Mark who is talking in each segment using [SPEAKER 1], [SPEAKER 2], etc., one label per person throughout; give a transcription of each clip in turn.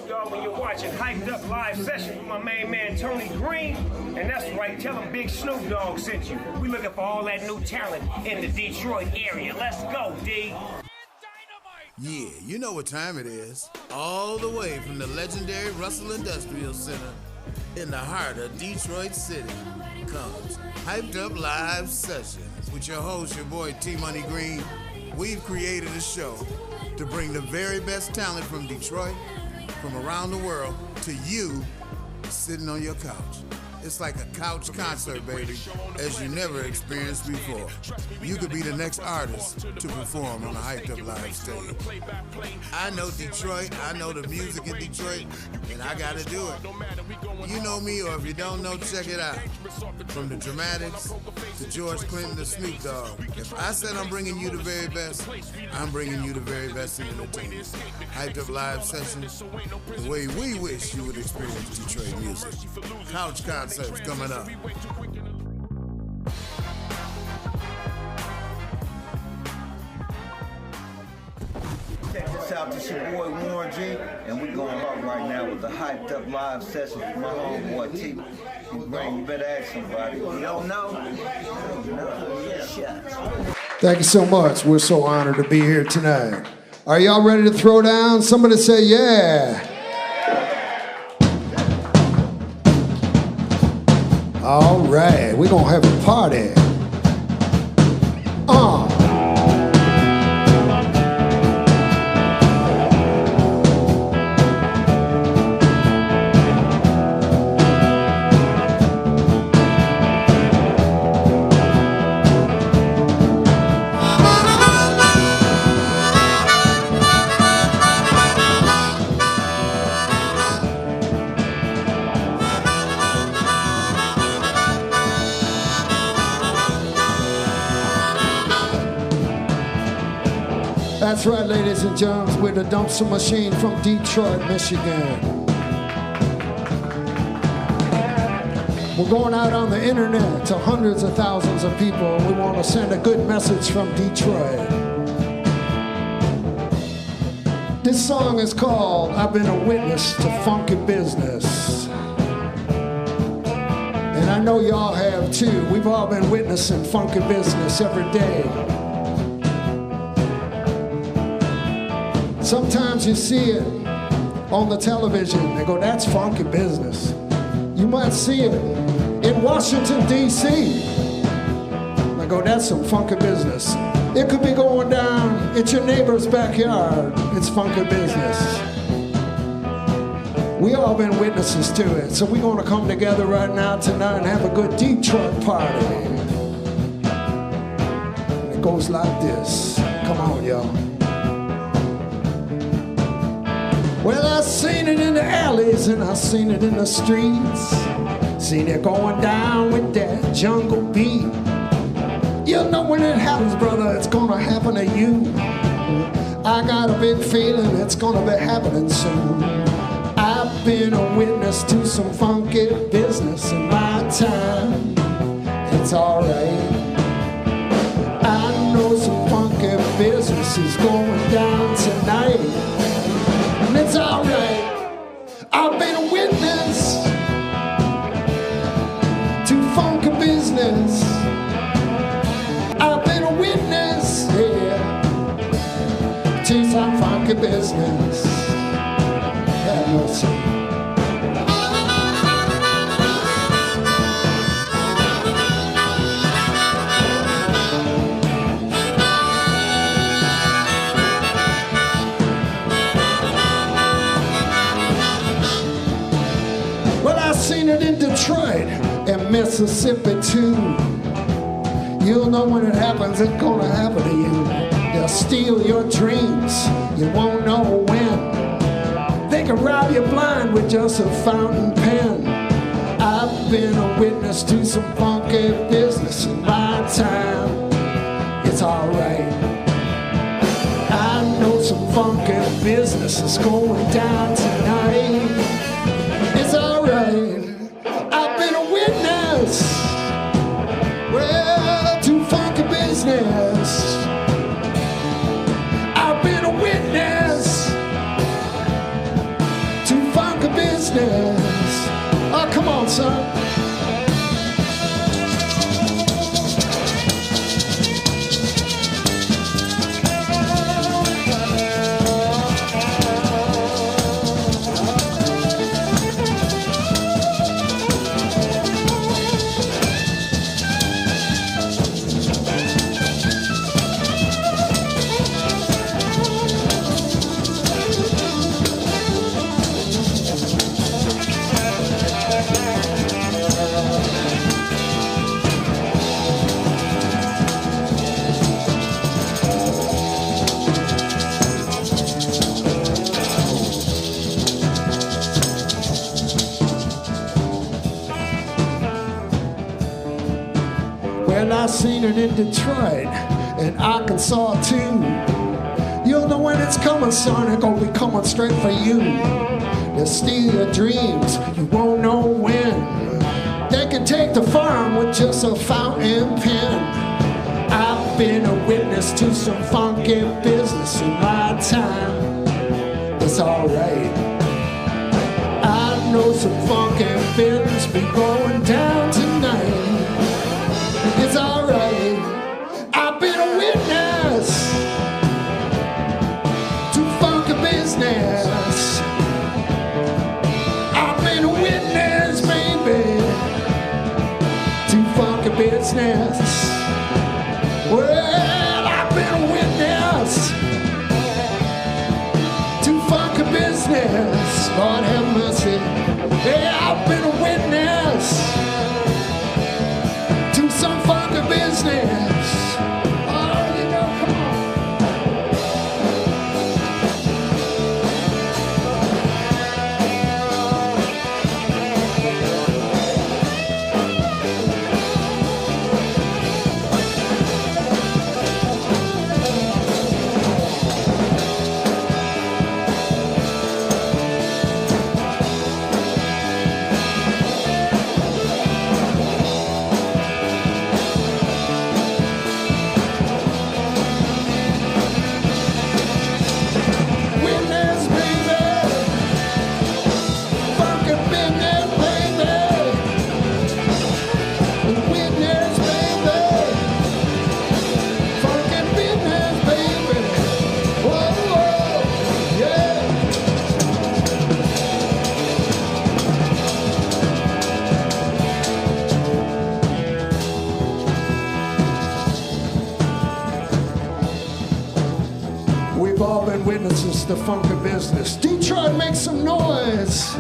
[SPEAKER 1] Dogg, when you're watching Hyped Up Live Session with my main man Tony Green. And that's right, tell him Big Snoop Dogg sent you. We looking for all that new talent in the Detroit area. Let's go, D.
[SPEAKER 2] Yeah, you know what time it is. All the way from the legendary Russell Industrial Center in the heart of Detroit City comes Hyped Up Live Sessions with your host, your boy T-Money Green. We've created a show to bring the very best talent from Detroit, from around the world, to you sitting on your couch. It's like a couch concert, baby, as you never experienced before. You could be the next artist to perform on a Hyped Up Live stage. I know Detroit, I know the music in Detroit, and I gotta do it. You know me, or if you don't know, check it out. From the Dramatics to George Clinton to Snoop Dogg. If I said I'm bringing you the very best, I'm bringing you the very best in entertainment. Hyped Up Live Sessions, the way we wish you would experience Detroit music. Couch concerts coming up.
[SPEAKER 3] Check this out, this your boy Warren G, and we going hard right now with the Hyped Up Live Session with my homeboy T. You better ask somebody. You don't know?
[SPEAKER 4] Thank you so much. We're so honored to be here tonight. Are y'all ready to throw down? Somebody say yeah. All right, we're gonna have a party. That's right, ladies and gentlemen, we're the Dumpster Machine from Detroit, Michigan. We're going out on the internet to hundreds of thousands of people. We want to send a good message from Detroit. This song is called I've Been a Witness to Funky Business. And I know y'all have too. We've all been witnessing funky business every day. Sometimes you see it on the television. They go, that's funky business. You might see it in Washington, D.C. They go, that's some funky business. It could be going down at your neighbor's backyard. It's funky business. We all been witnesses to it. So we're going to come together right now tonight and have a good Detroit party. It goes like this. Come on, y'all. Well, I've seen it in the alleys and I've seen it in the streets. Seen it going down with that jungle beat. You know when it happens, brother, it's gonna happen to you. I got a big feeling it's gonna be happening soon. I've been a witness to some funky business in my time. It's alright. I know some funky business is going down tonight. And it's alright. I've been a witness to funky business. I've been a witness, yeah, to some funky business. Have mercy. Seen it in Detroit and Mississippi too. You'll know when it happens, it's gonna happen to you. They'll steal your dreams, you won't know when. They can rob you blind with just a fountain pen. I've been a witness to some funky business in my time. It's alright. I know some funky business is going down tonight. It's alright. I've been a witness, well, to funky business. I've been a witness to seen it in Detroit and Arkansas too. You'll know when it's coming, son, it's gonna be coming straight for you. They'll steal your dreams, you won't know when. They can take the farm with just a fountain pen. I've been a witness to some funky business in my time. It's alright. I know some funky business be going down tonight. It's alright. I've been a witness to funky business. I've been a witness, baby, to funky business. Well, I've been a witness to funky business. Lord have mercy. Yeah, I've been a witness to some funky business. Oh, you know, come on. We've all been witnesses to funky business. Detroit, make some noise.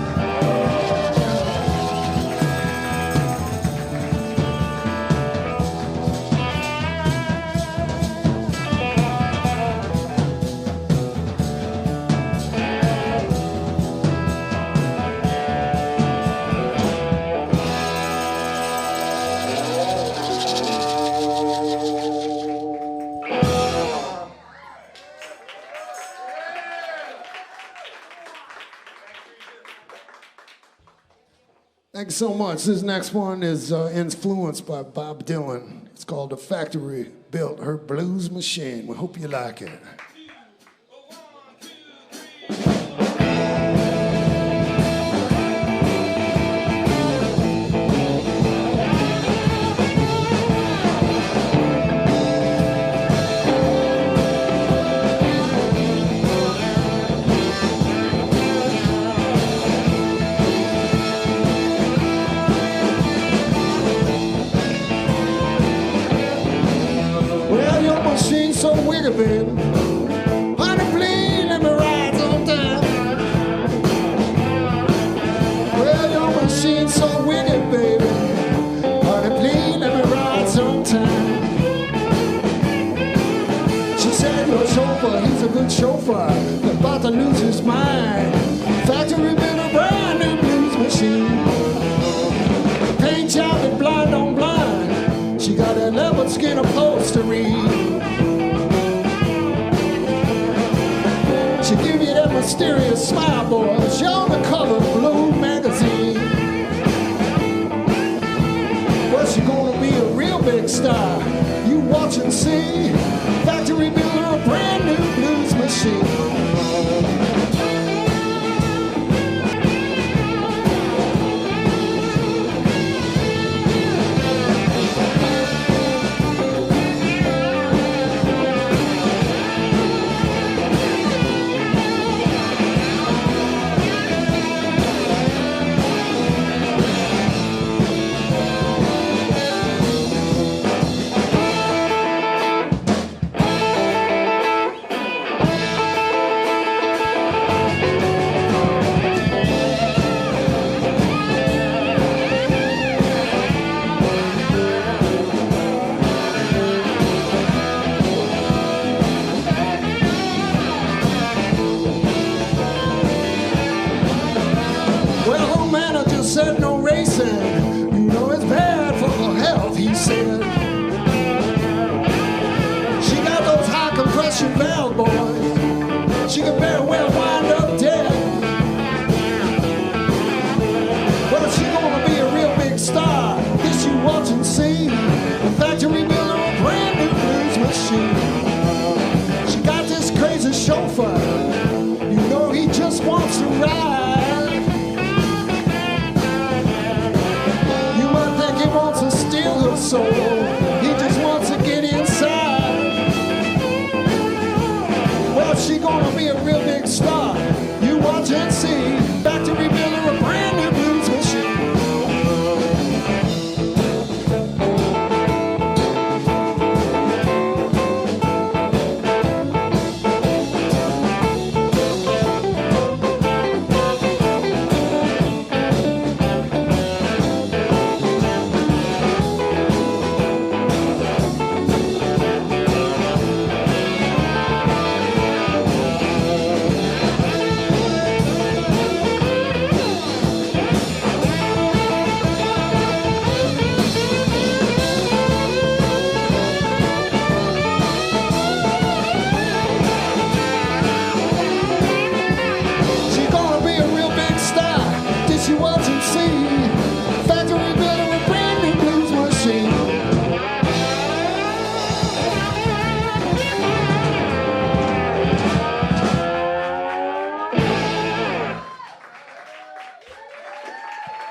[SPEAKER 4] Thanks so much. This next one is influenced by Bob Dylan. It's called The Factory Built Her Blues Machine. We hope you like it. So wicked, baby. Honey, please let me ride sometime. Well, your machine's so wicked, baby. Honey, please let me ride sometime. She said, your chauffeur, he's a good chauffeur, but about to lose his mind. Factory built a brand new blues machine. Paint job and blind on blind. She got a leopard skin upholstery. She give you that mysterious smile, boy. She on the cover of Blue magazine. Well, she gonna be a real big star. You watch and see. Factory built her a brand new blues machine. Said no racing, you know it's bad for the health, he said. Bell boys. She could very well wind up dead. Well, she gonna be a real big star. This you watch and see. The factory builder a brand new blues machine. She got this crazy chauffeur. You know he just wants to ride. You might think he wants to steal her soul. He just wants to get inside. Well, she gonna be a real big star. You watch and see. Factory builder a brand new blues machine.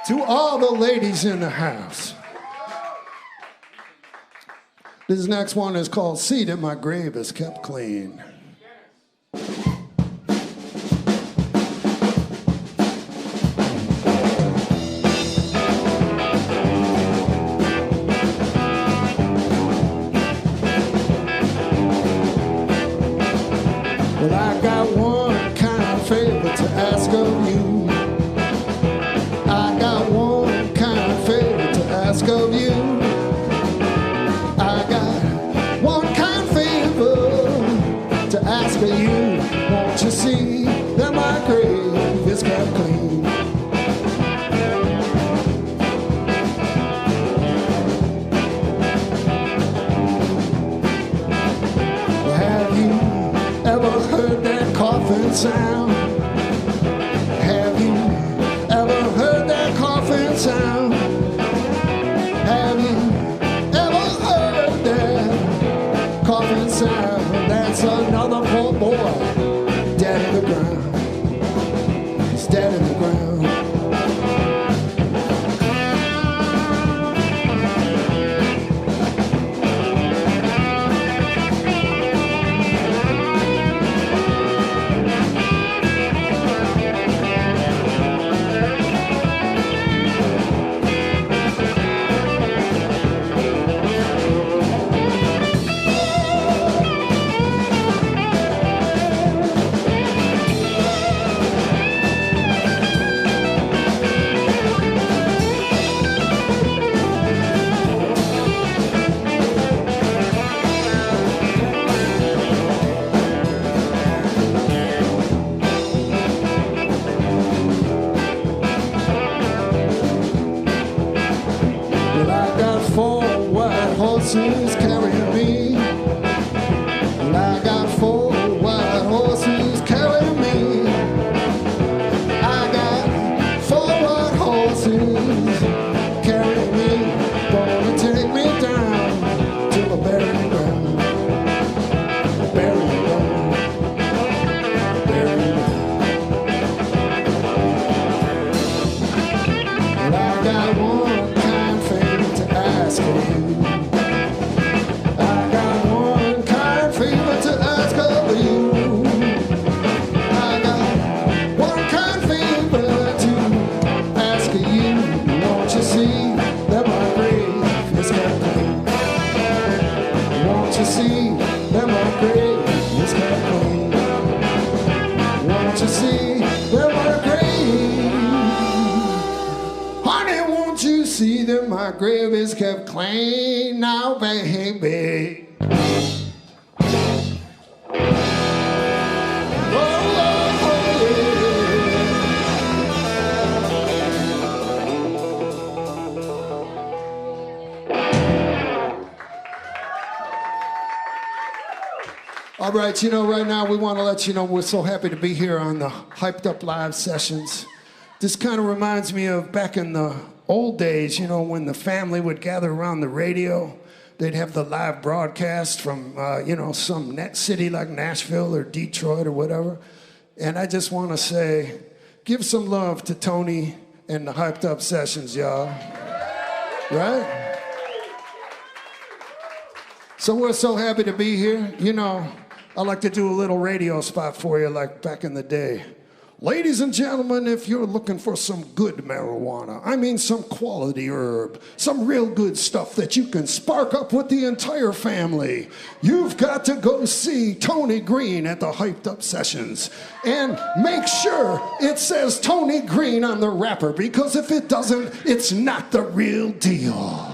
[SPEAKER 4] To all the ladies in the house, this next one is called See That My Grave Is Kept Clean. Well, I got one kind of favor to ask of you. Of you, I got one kind favor to ask of you. Won't you see that my grave is kept clean? Have you ever heard that coffin sound? Have you ever heard that coffin sound? Have you ever heard that coffin sound? That's another poor boy dead in the ground. He's dead in the ground. Horses carrying me. Well, I got 4 white horses carrying me. I got 4 white horses carrying me. Gonna take me down to the burying ground. Burying ground. Burying ground. Well, I got one kind favor to ask of you. See that my grave is kept clean now, baby. All right, you know, right now we want to let you know we're so happy to be here on the Hyped Up Live sessions. This kind of reminds me of back in the old days, you know, when the family would gather around the radio. They'd have the live broadcast from, you know, some city like Nashville or Detroit or whatever. And I just want to say, give some love to Tony and the Hyped Up sessions, y'all. Right? So we're so happy to be here. You know, I like to do a little radio spot for you like back in the day. Ladies and gentlemen, if you're looking for some good marijuana, I mean some quality herb, some real good stuff that you can spark up with the entire family, you've got to go see Tony Green at the Hyped Up Sessions. And make sure it says Tony Green on the wrapper, because if it doesn't, it's not the real deal.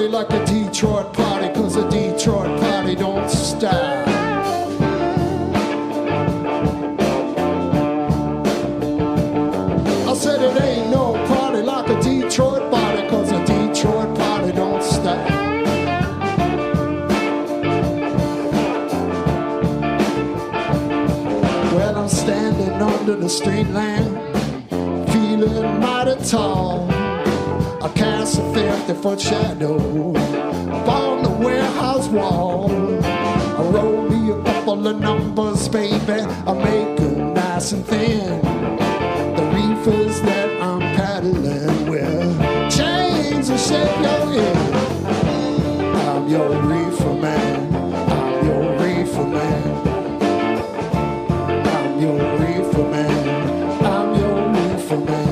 [SPEAKER 4] Like a Detroit party, cause a Detroit party don't stop. I said it ain't no party like a Detroit party, cause a Detroit party don't stop. Well, I'm standing under the street lamp, feeling mighty tall. I cast a 50-foot shadow upon the warehouse wall. I roll me a couple of numbers, baby. I make them nice and thin. The reefers that I'm paddling with, chains will shake your head. I'm your reefer man. I'm your reefer man. I'm your reefer man. I'm your reefer man.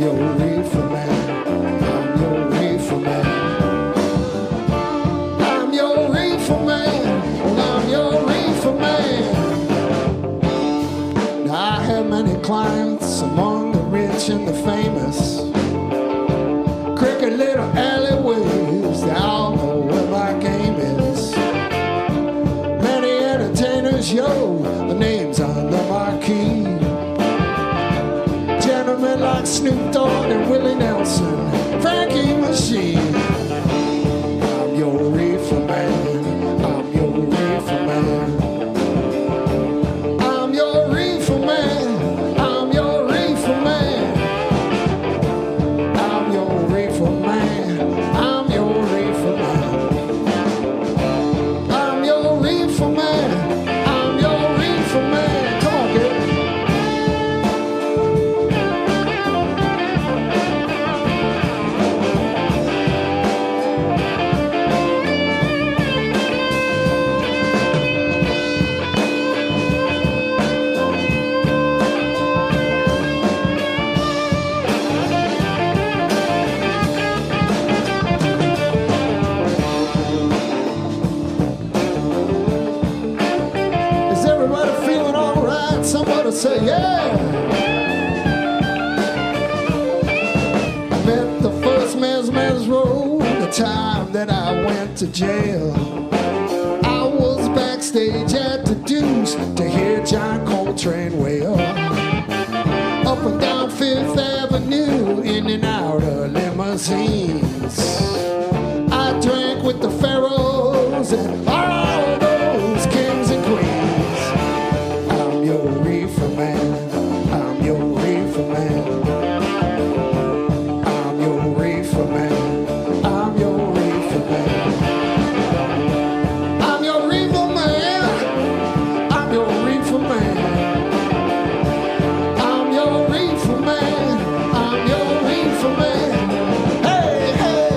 [SPEAKER 4] Your reefer man, I'm your reefer man. I'm your reefer man, I'm your reefer man. Now I have many clients among the rich and the famous. Crooked little alleyways, they all know where my game is. Many entertainers, yo, the name's on the marquee. Gentlemen like Snoop Dogg and Willie Nelson, Frankie Machine. I'm your reefer man. I'm your reefer man. I'm your reefer man. I'm your reefer man. I'm your reefer man. I'm your reefer man. I'm your reefer man. I'm your reefer man. Come on, kid. Somebody say, yeah! I met the first man's road the time that I went to jail. I was backstage at the Deuce to hear John Coltrane wail. Up and down Fifth Avenue, in and out of limousines. I drank with the pharaohs and all those kings and queens. I'm your reefer man. I'm your reefer man. I'm your reefer man. I'm your reefer man. I'm your reefer man. I'm your reefer man. I'm your reefer man. I'm your reefer man. Hey, hey.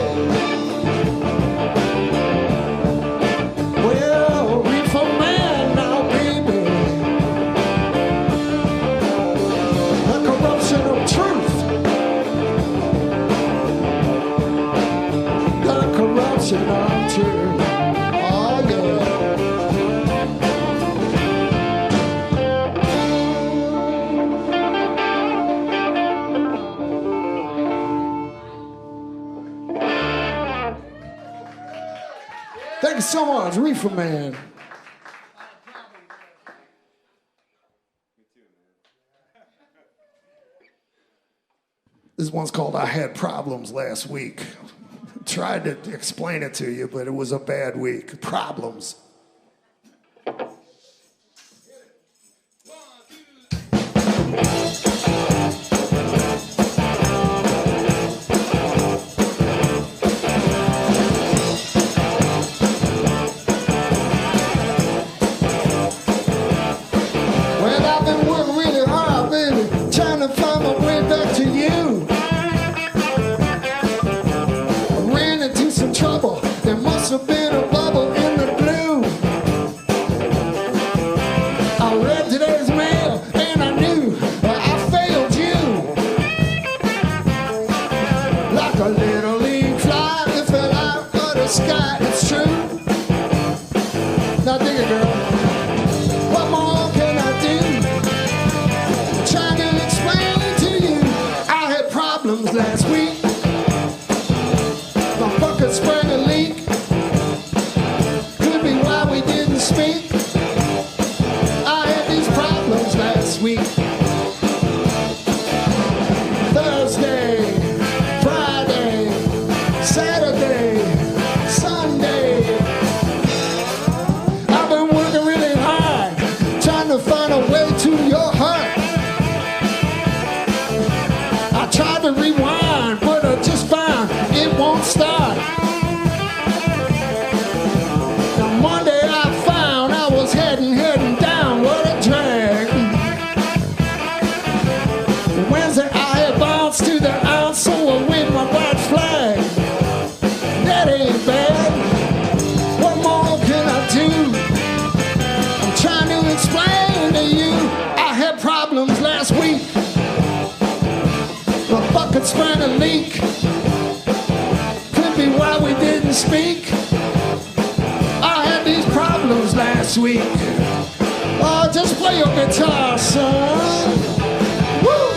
[SPEAKER 4] Thank you so much, Reeferman. This one's called I Had Problems Last Week. Tried to explain it to you, but it was a bad week. Problems. Well, I've been working really hard, baby, trying to find my way back to you. I ran into some trouble. There must have been a bubble in the blue. I read today's mail and I knew I failed you. Like a little leaf fly that fell out of the sky, it's true. Now dig it, girl. What more can I do? I'm trying to explain to you. I had problems last week. My bucket sprang a leak. Could be why we didn't speak. I had these problems last week. Thursday, Friday, Saturday, Sunday. I've been working really hard, trying to find a way to your heart. I tried to rewind, but I just found it won't start. Now Monday I found I was heading down, what a drag. Wednesday I had bounced to the ounce, so I waved my white flag. That ain't bad. What more can I do? I'm trying to explain to you. I had problems last week. My bucket sprang a leak. Could be why we didn't speak. I had these problems last week. Oh, just play your guitar, son. Woo!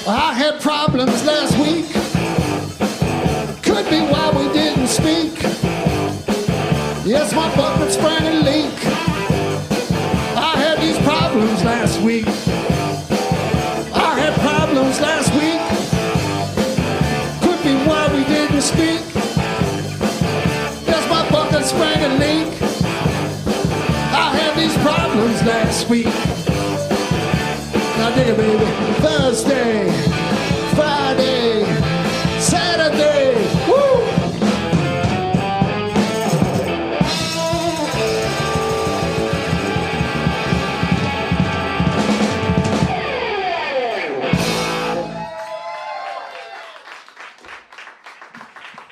[SPEAKER 4] I had problems last week. Could be why we didn't speak. Yes, my bucket sprang a leak. I had these problems last week. I had problems last week. Could be why we didn't speak. Yes, my bucket sprang a leak. I had these problems last week. Now dig it, baby. Thursday, Friday, Saturday. Woo!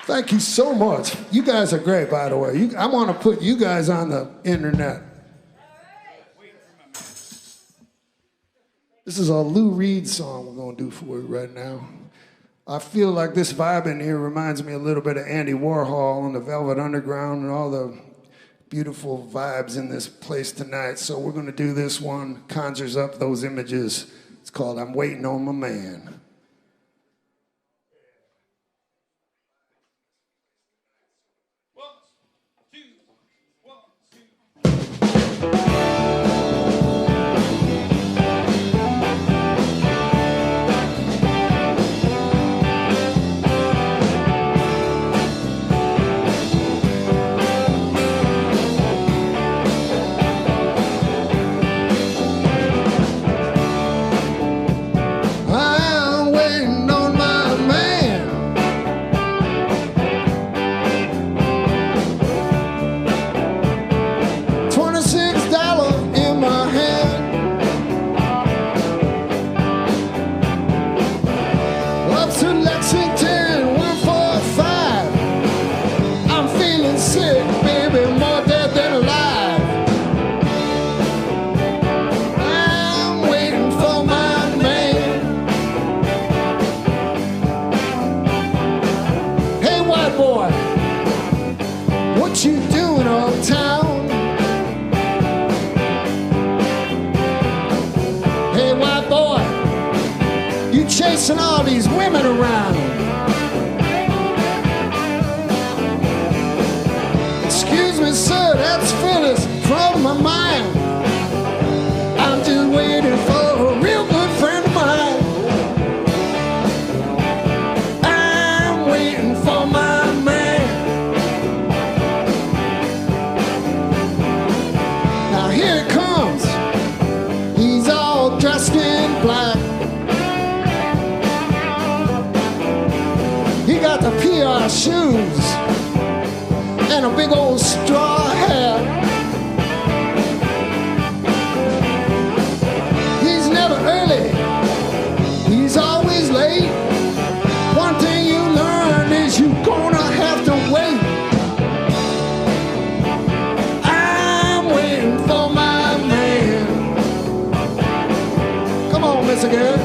[SPEAKER 4] Thank you so much. You guys are great, by the way. I want to put you guys on the internet. This is a Lou Reed song we're going to do for you right now. I feel like this vibe in here reminds me a little bit of Andy Warhol and the Velvet Underground and all the beautiful vibes in this place tonight. So we're going to do this one, conjures up those images. It's called I'm Waiting on My Man. I'm white boy, what you doing uptown? Hey, white boy, you chasing all these women around. Excuse me, sir, that's Phyllis from my mind. I'm just waiting for a real good friend of mine. I'm waiting for my man. Now here it comes. He's all dressed in black. He got the PR shoes and a big old straw hat. He's never early, he's always late. One thing you learn is you're gonna have to wait. I'm waiting for my man. Come on, Mr. Girl.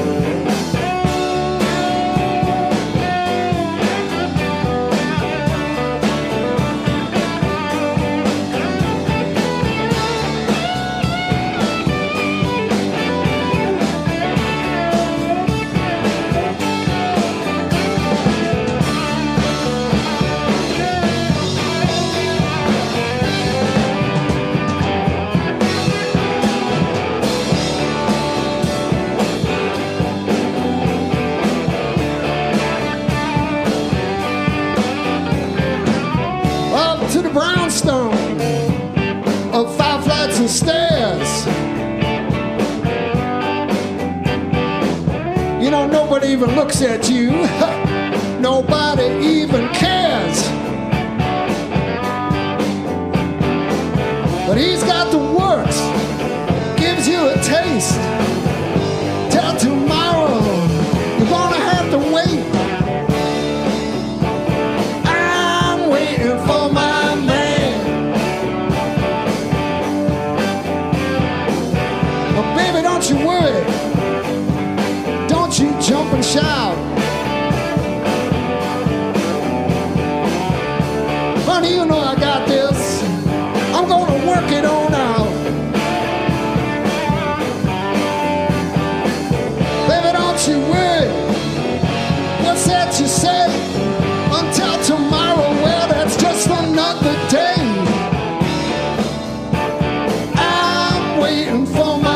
[SPEAKER 4] To the brownstone of 5 flights of stairs. You know, nobody even looks at you. Nobody even cares. But he's got the works, gives you a taste. Till tomorrow, you're gonna have to wait. I'm waiting for my don't you worry, don't you jump and shout. Honey, you know I got this. I'm gonna work it on out. Baby, don't you worry. What's that you say? Until tomorrow, well, that's just another day. I'm waiting for my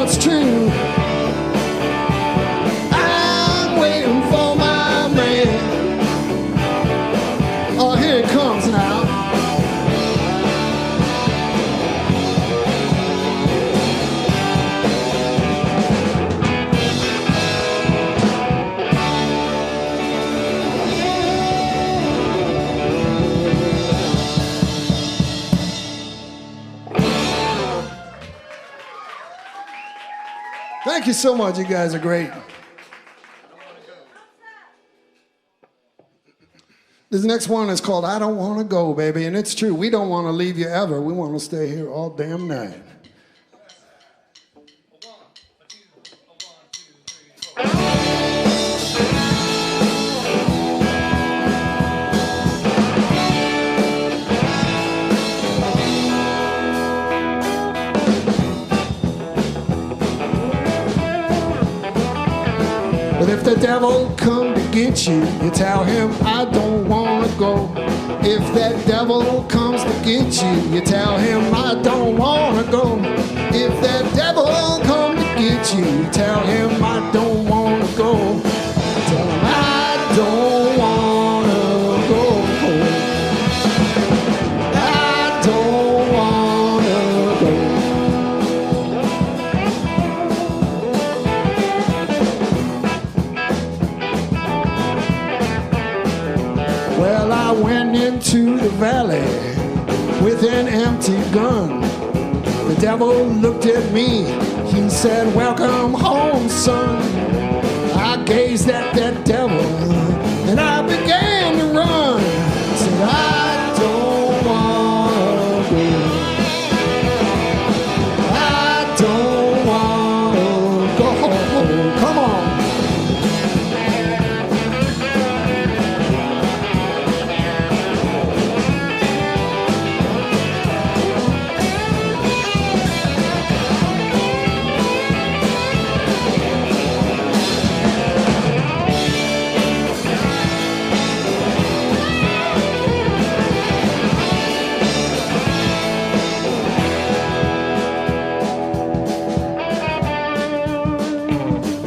[SPEAKER 4] it's true. I'm waiting for my man. Oh, here it comes now. Thank you so much. You guys are great. This next one is called I Don't Want to Go, Baby. And it's true. We don't want to leave you ever. We want to stay here all damn night. But if the devil come to get you, you tell him I don't want to go. If that devil comes to get you, you tell him I don't want to go. If that devil come to get you, you tell him I don't want to go. Tell him I don't want to go. I don't want to go. Well, I went into the valley with an empty gun. The devil looked at me, He said, welcome home, son. I gazed at that devil and I began to run. I said, I don't want to go. I don't want to go home. Come on.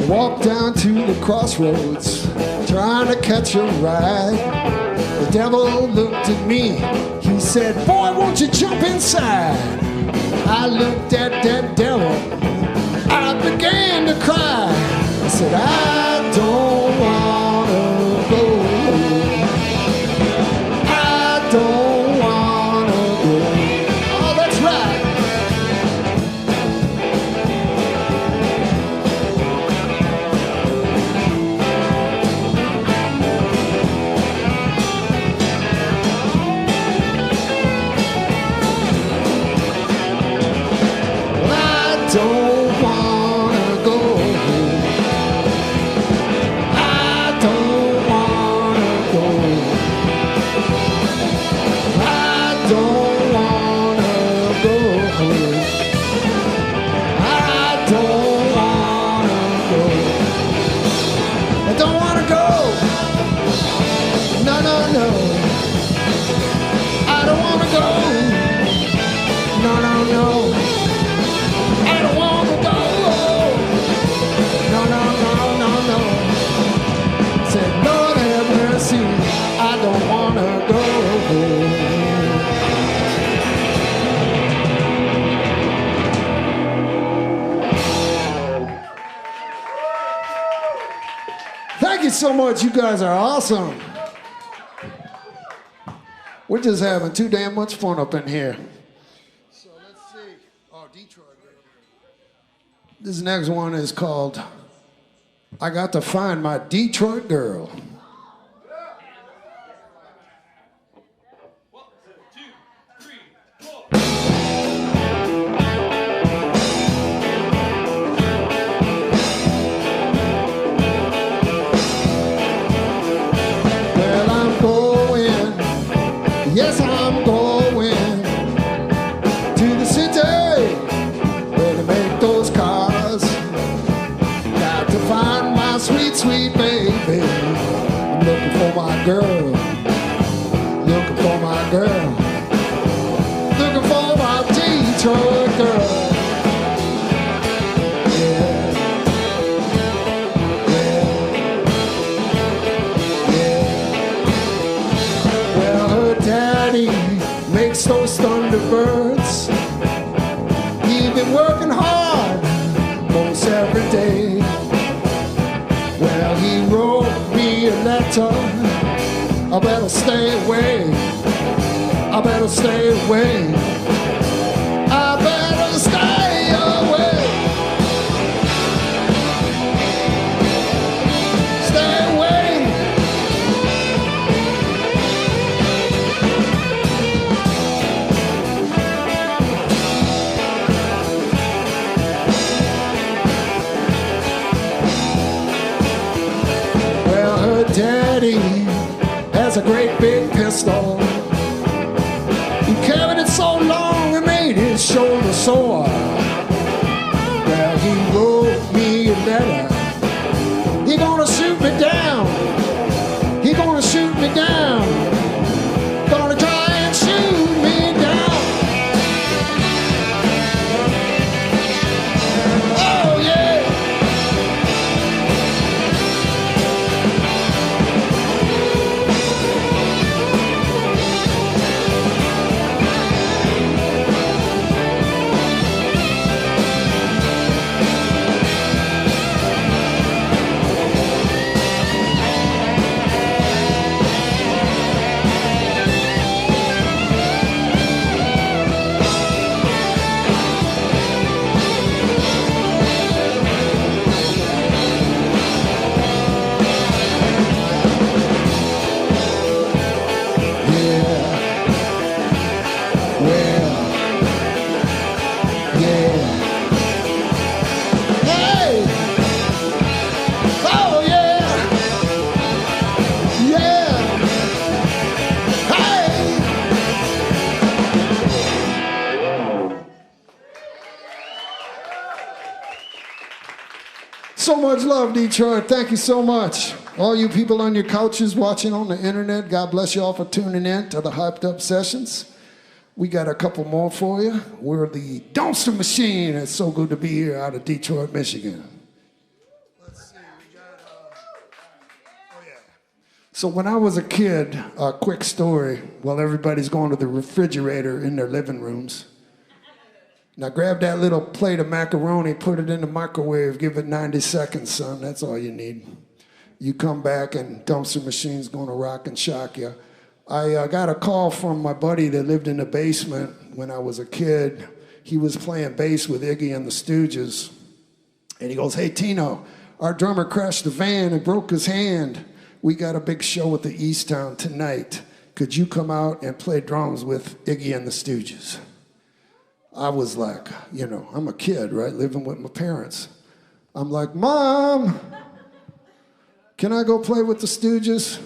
[SPEAKER 4] Walked down to the crossroads, trying to catch a ride. The devil looked at me. He said, boy, won't you jump inside? I looked at that devil. I began to cry. I said, I don't want to go. I don't want to go. Oh, that's right. Don't wanna go. I don't wanna go. I don't wanna go. I don't wanna go. I don't wanna go. No, no, no. I don't wanna go. No, no, no. I don't want to go. No, no, no, no, no. Said, Lord have mercy, I don't want to go. Thank you so much. You guys are awesome. We're just having too damn much fun up in here. This next one is called I Got to Find My Detroit Girl. Well, I'm going, yes, I'm going to the city where they make those cars. Find my sweet, sweet baby. I'm looking for my girl. Looking for my girl. Looking for my Detroit girl. Yeah. Yeah. Yeah. Well, her daddy makes those Thunderbirds. He's been working hard most every day. Well, he wrote me a letter. I better stay away. I better stay away. I better stay away. Stay away. Well, her daddy has a great big pistol. He carried it so long it made his shoulder sore. Well, he wrote me a letter. He gonna shoot me down. He gonna shoot me down. Gonna try and shoot me down. Oh yeah. Yeah. Hey! Oh, yeah! Yeah! Hey! So much love, Detroit. Thank you so much. All you people on your couches watching on the internet, God bless you all for tuning in to the Hyped Up Sessions. We got a couple more for you. We're the Dumpster Machine. It's so good to be here out of Detroit, Michigan. Let's see, we got, oh yeah. So when I was a kid, a quick story, while everybody's going to the refrigerator in their living rooms. Now grab that little plate of macaroni, put it in the microwave, give it 90 seconds, son. That's all you need. You come back and Dumpster Machine's gonna rock and shock you. I got a call from my buddy that lived in the basement when I was a kid. He was playing bass with Iggy and the Stooges. And he goes, hey, Tino, our drummer crashed the van and broke his hand. We got a big show at the East Town tonight. Could you come out and play drums with Iggy and the Stooges? I was like, you know, I'm a kid, right, living with my parents. I'm like, Mom, can I go play with the Stooges?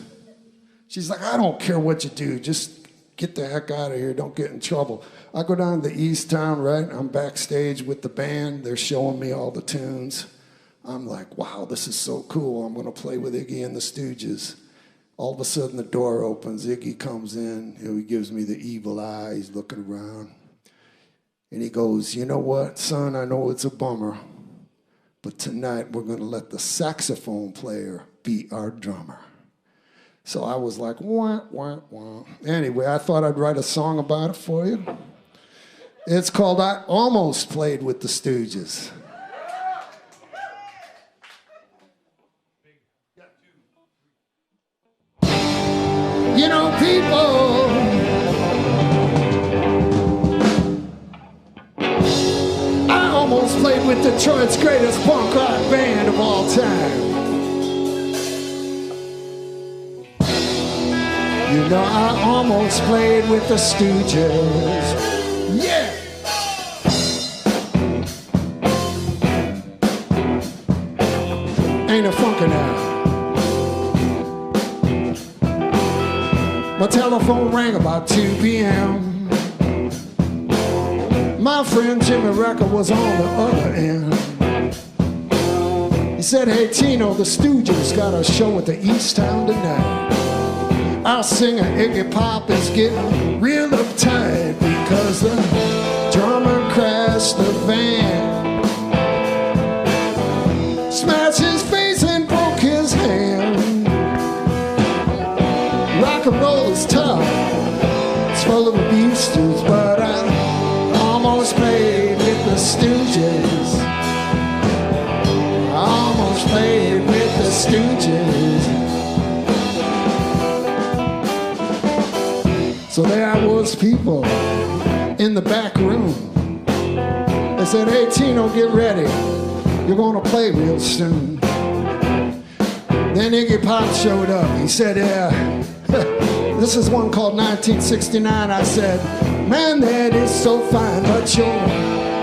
[SPEAKER 4] She's like, I don't care what you do. Just get the heck out of here. Don't get in trouble. I go down to the East Town, right? I'm backstage with the band. They're showing me all the tunes. I'm like, wow, this is so cool. I'm going to play with Iggy and the Stooges. All of a sudden, the door opens. Iggy comes in. He gives me the evil eye. He's looking around. And he goes, you know what, son? I know it's a bummer, but tonight we're going to let the saxophone player be our drummer. So I was like, wah, wah, wah. Anyway, I thought I'd write a song about it for you. It's called I Almost Played with the Stooges. You know, people, I almost played with Detroit's greatest punk rock band of all time. You know, I almost played with the Stooges. Yeah! Ain't it funky now? My telephone rang about 2 p.m. My friend Jimmy Recker was on the other end. He said, hey, Tino, the Stooges got a show at the East Town tonight. Our singer Iggy Pop is getting real uptight because the drummer crashed the van, smashed his face and broke his hand. Rock and roll is tough, it's full of abuses, but I almost played with the Stooges. I almost played with the Stooges. So there was people in the back room. They said, hey, Tino, get ready. You're gonna play real soon. Then Iggy Pop showed up. He said, yeah, this is one called 1969. I said, man, that is so fine, but your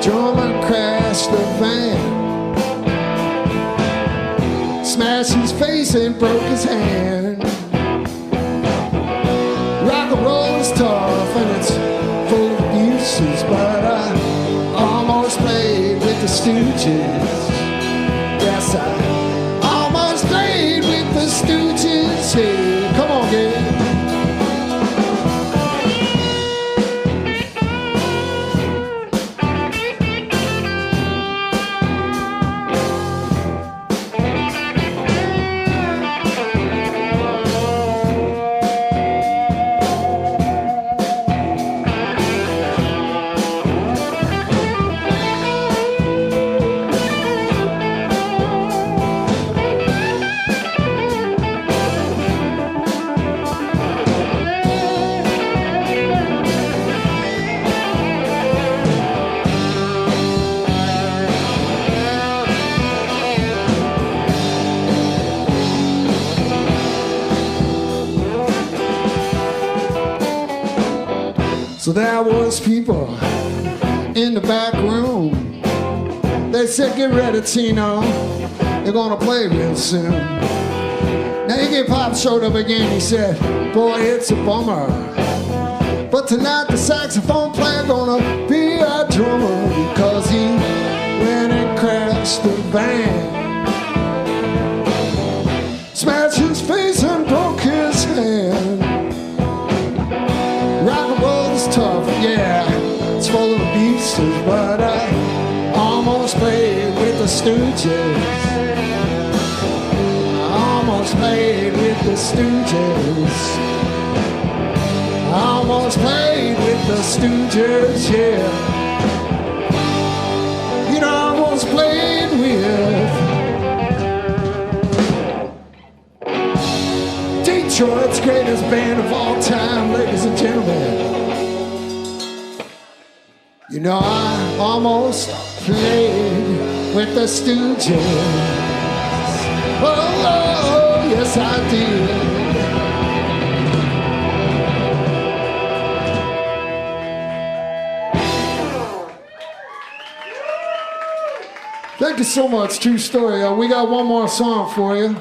[SPEAKER 4] drummer crashed the van, smashed his face and broke his hand. Rock and roll is tough and it's full of abuses, but I almost played with the Stooges. Yes, I almost played with the Stooges. Hey, come on, Gabe. So there was people in the back room. They said, get ready, Tino. They're gonna play real soon. Now Iggy Pop showed up again. He said, boy, it's a bummer, but tonight the saxophone player gonna be a drummer, because he went and crashed the band, smashed his face and broke his hand. Rock and roll is tough, yeah, it's full of beasters, but I almost played with the Stooges. I almost played with the Stooges. I almost played with the Stooges, yeah. You know, I almost played with Detroit's greatest band of all time, ladies and gentlemen. You know, I almost played with the Stooges. Oh, yes, I did. Thank you so much, true story. We got one more song for you.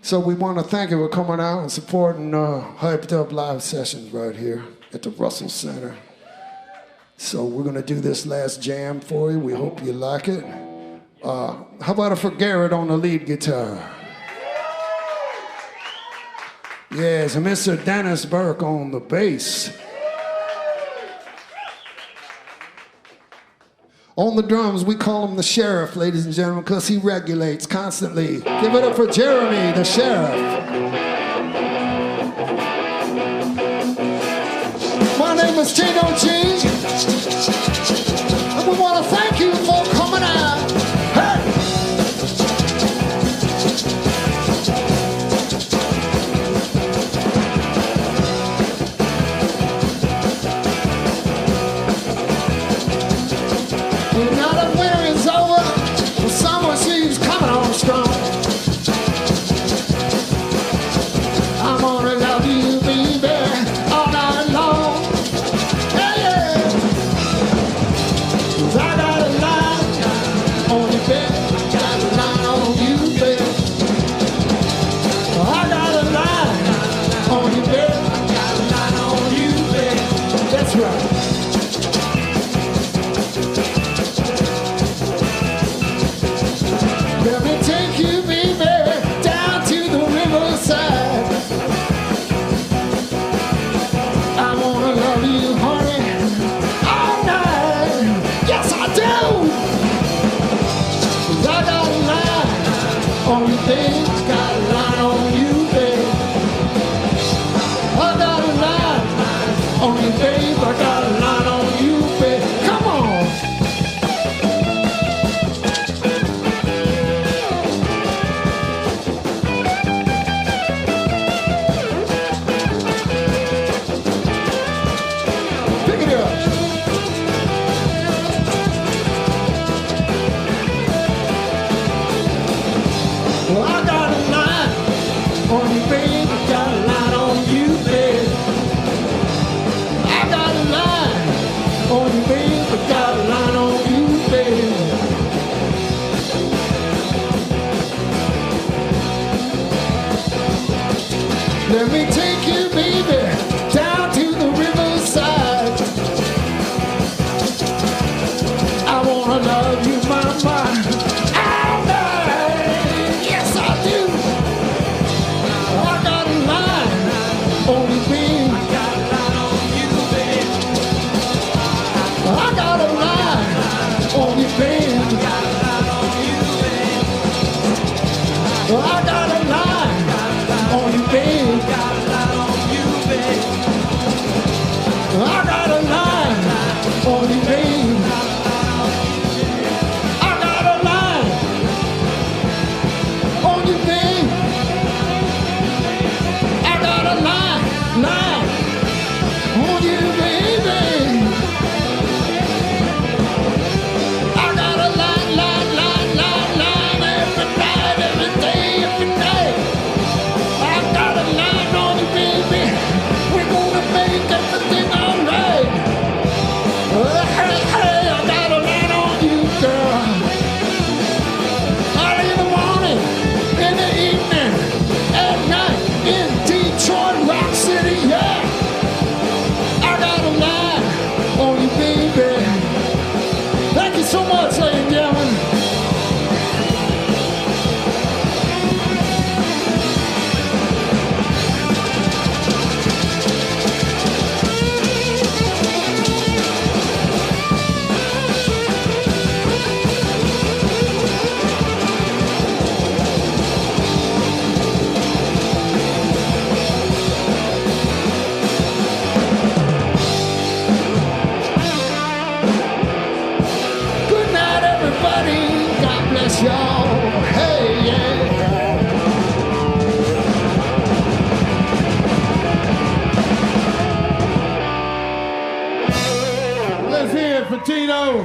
[SPEAKER 4] So we want to thank you for coming out and supporting Hyped Up Live sessions right here at the Russell Center. So we're going to do this last jam for you. We hope you like it. How about a for Garrett on the lead guitar? Yes, and Mr. Dennis Burke on the bass. On the drums, we call him the sheriff, ladies and gentlemen, because he regulates constantly. Give it up for Jeremy, the sheriff. My name is Tino G, and we want to thank you for coming out. Hey! Now the winter is over, the summer seems coming on strong. I'm gonna love you, baby, all night long. Yeah, yeah. 'Cause I got a line on your bed, got a line on you, baby. I got a line on your bed, got a line on you, baby. That's right. Let me take you, baby, down to the riverside. I wanna love you, honey, all night. Yes, I do. 'Cause I got a line on you, babe. Got a line on you, babe. I got a line on you, babe. I got a line on you, babe. Come on. Pick it up. Well, I got a line on you, babe. I got a line on you, babe. I got a line on you, babe. I got a line on you, babe. Let me take you, baby, down to the riverside. I wanna love you, mama, all night. Yes, I do. I got a line on you, babe. I got a line on you, babe. I got a line on you, babe. I got a line on you, babe. I got a line on you, babe. I got a line on you, babe. I got a line on you, babe. y'all. Hey, yeah.
[SPEAKER 5] Let's hear it for Tino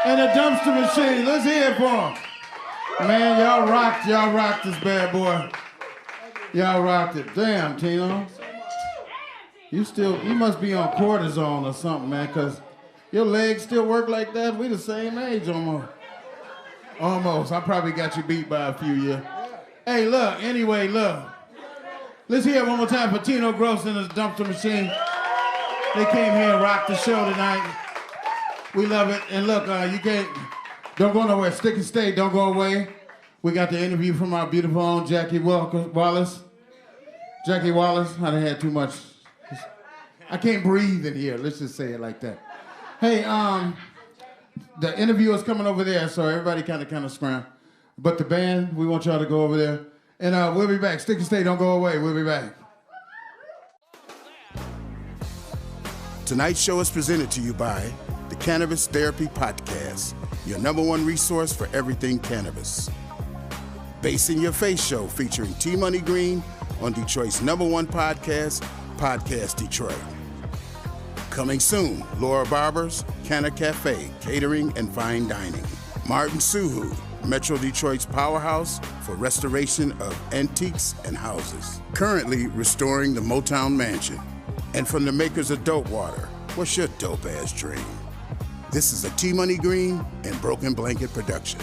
[SPEAKER 5] and the Dumpster Machine. Let's hear it for him. Man, y'all rocked this bad boy. Y'all rocked it. Damn, Tino. You must be on cortisone or something, man, because your legs still work like that? We the same age almost. Almost. I probably got you beat by a few years. Hey, look, anyway, look. Let's hear it one more time for Tino Gross and his Dumpster Machine. They came here and rocked the show tonight. We love it. And look, don't go nowhere. Stick and stay, don't go away. We got the interview from our beautiful own Jackie Wallace. Jackie Wallace, I done had too much. I can't breathe in here. Let's just say it like that. Hey, the interview is coming over there, so everybody kind of scram. But the band, we want y'all to go over there. And we'll be back. Stick and stay, don't go away. We'll be back.
[SPEAKER 2] Tonight's show is presented to you by the Cannabis Therapy Podcast, your #1 resource for everything cannabis. Bass in Your Face Show featuring T Money Green on Detroit's #1 podcast, Podcast Detroit. Coming soon, Laura Barber's Canna Cafe, Catering and Fine Dining. Martin Suhu, Metro Detroit's powerhouse for restoration of antiques and houses. Currently restoring the Motown Mansion. And from the makers of Dope Water, what's your dope-ass dream? This is a T Money Green and Broken Blanket production.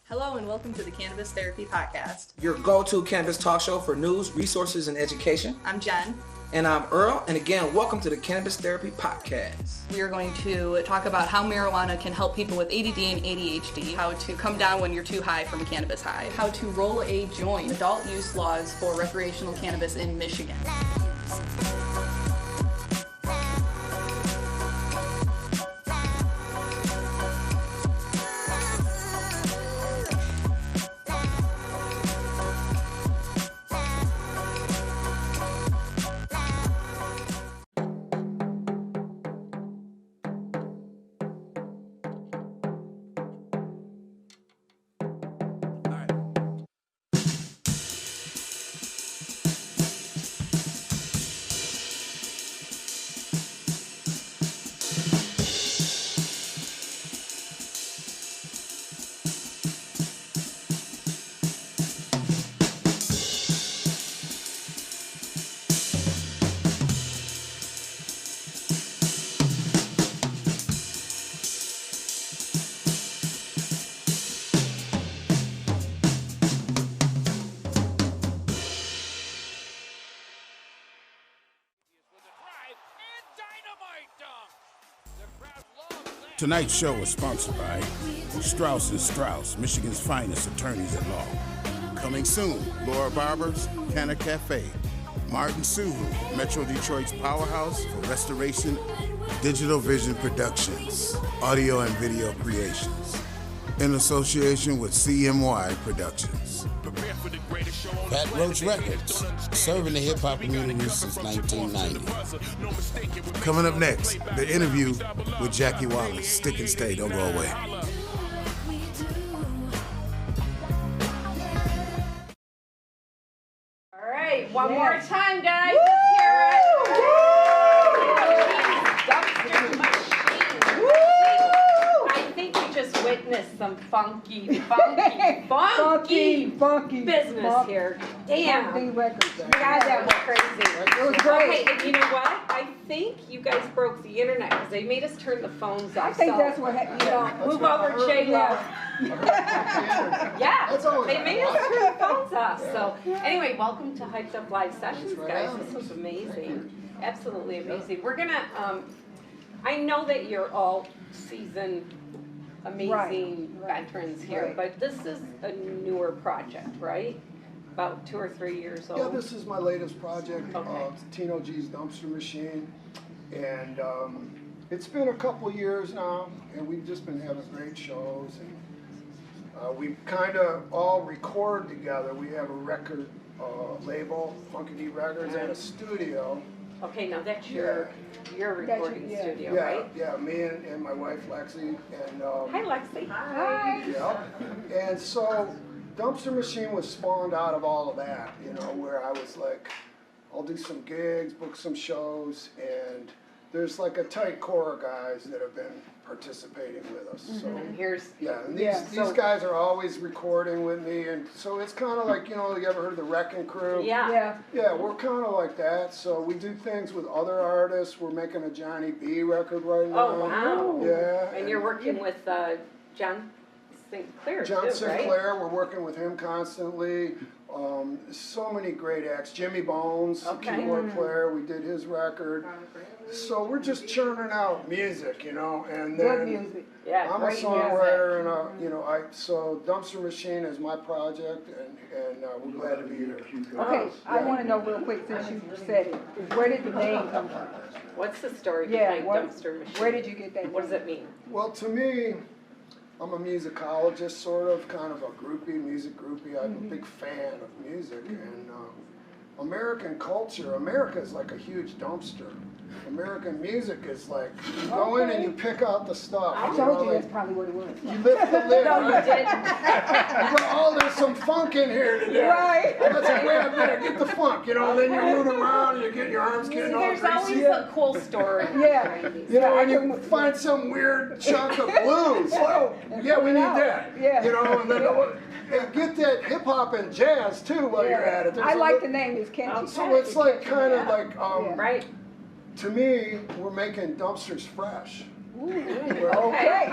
[SPEAKER 6] Hello and welcome to the Cannabis Therapy Podcast.
[SPEAKER 7] Your go-to cannabis talk show for news, resources, and education.
[SPEAKER 6] I'm Jen.
[SPEAKER 7] And I'm Earl, and again, welcome to the Cannabis Therapy Podcast.
[SPEAKER 6] We are going to talk about how marijuana can help people with ADD and ADHD, how to come down when you're too high from a cannabis high, how to roll a joint, adult use laws for recreational cannabis in Michigan.
[SPEAKER 2] Tonight's show is sponsored by Strauss & Strauss, Michigan's finest attorneys at law. Coming soon, Laura Barber's Canna Cafe. Martin Suhu, Metro Detroit's powerhouse for restoration, Digital Vision Productions, audio and video creations. In association with CMY Productions.
[SPEAKER 8] Pat Roach Records, serving the hip-hop community since 1990.
[SPEAKER 2] Coming up next, the interview with Jackie Wallace. Stick and stay, don't go away.
[SPEAKER 9] All right, one more time, guys. Let's hear it. Dumpster Machine. I think we just witnessed some funky business here. Damn. God, that was crazy. It was great. Okay, and you know what? I think you guys broke the internet because they made us turn the phones off.
[SPEAKER 10] I think that's what happened.
[SPEAKER 9] Move over, J-Lo. Yeah, they made us turn the phones off. So anyway, welcome to Hyped Up Live Sessions, guys. This was amazing. Absolutely amazing. We're gonna, I know that you're all seasoned, amazing veterans here, but this is a newer project, right? About 2 or 3 years old.
[SPEAKER 10] Yeah, this is my latest project,
[SPEAKER 9] Okay.
[SPEAKER 10] Tino G's Dumpster Machine. And it's been a couple years now, and we've just been having great shows. And we kind of all record together. We have a record label, Funky D Records, and a studio.
[SPEAKER 9] Okay, now that's your recording studio, right?
[SPEAKER 10] Yeah, me and my wife Lexi. And
[SPEAKER 9] hi, Lexi. Hi.
[SPEAKER 10] Yeah. And so Dumpster Machine was spawned out of all of that, you know, where I was like, I'll do some gigs, book some shows, and there's like a tight core of guys that have been participating with us. So these guys are always recording with me, and so it's kind of like, you know, you ever heard of the Wrecking Crew?
[SPEAKER 9] Yeah,
[SPEAKER 10] we're kind of like that. So we do things with other artists. We're making a Johnny B record right now.
[SPEAKER 9] Oh wow!
[SPEAKER 10] Yeah,
[SPEAKER 9] and you're working with John Sinclair.
[SPEAKER 10] John Sinclair,
[SPEAKER 9] right?
[SPEAKER 10] we're working with him constantly. So many great acts. Jimmy Bones, keyboard player, we did his record. So we're just churning out music, you know, and then
[SPEAKER 11] good music.
[SPEAKER 9] Yeah,
[SPEAKER 10] I'm a songwriter, and you know, so Dumpster Machine is my project, and we're glad to be here.
[SPEAKER 11] Okay, I want to know real quick, since you said it, where did the name come from?
[SPEAKER 9] What's the story behind Dumpster Machine?
[SPEAKER 11] Where did you get that?
[SPEAKER 9] What does it mean?
[SPEAKER 10] Well, to me, I'm a musicologist, sort of, kind of a groupie, music groupie. I'm a big fan of music, and American culture, America is like a huge dumpster. American music is like, you go in and you pick out the stuff.
[SPEAKER 11] I told you that's probably what it was.
[SPEAKER 10] You lift the lid,
[SPEAKER 9] No,
[SPEAKER 10] right?
[SPEAKER 9] you didn't.
[SPEAKER 10] You go, oh, there's some funk in here today.
[SPEAKER 11] Right.
[SPEAKER 10] Let's grab that, get the funk, you know, and then you root around, you get your arms getting all
[SPEAKER 9] There's
[SPEAKER 10] greasy.
[SPEAKER 9] always a cool story.
[SPEAKER 10] You know, and you find some weird chunk of blues. Oh, yeah, we need that.
[SPEAKER 11] Yeah.
[SPEAKER 10] You know, and then and get that hip hop and jazz too while you're at it.
[SPEAKER 11] I like the name, it's catchy.
[SPEAKER 10] So it's like kind of like,
[SPEAKER 9] right.
[SPEAKER 10] To me, we're making dumpsters fresh.
[SPEAKER 11] Okay.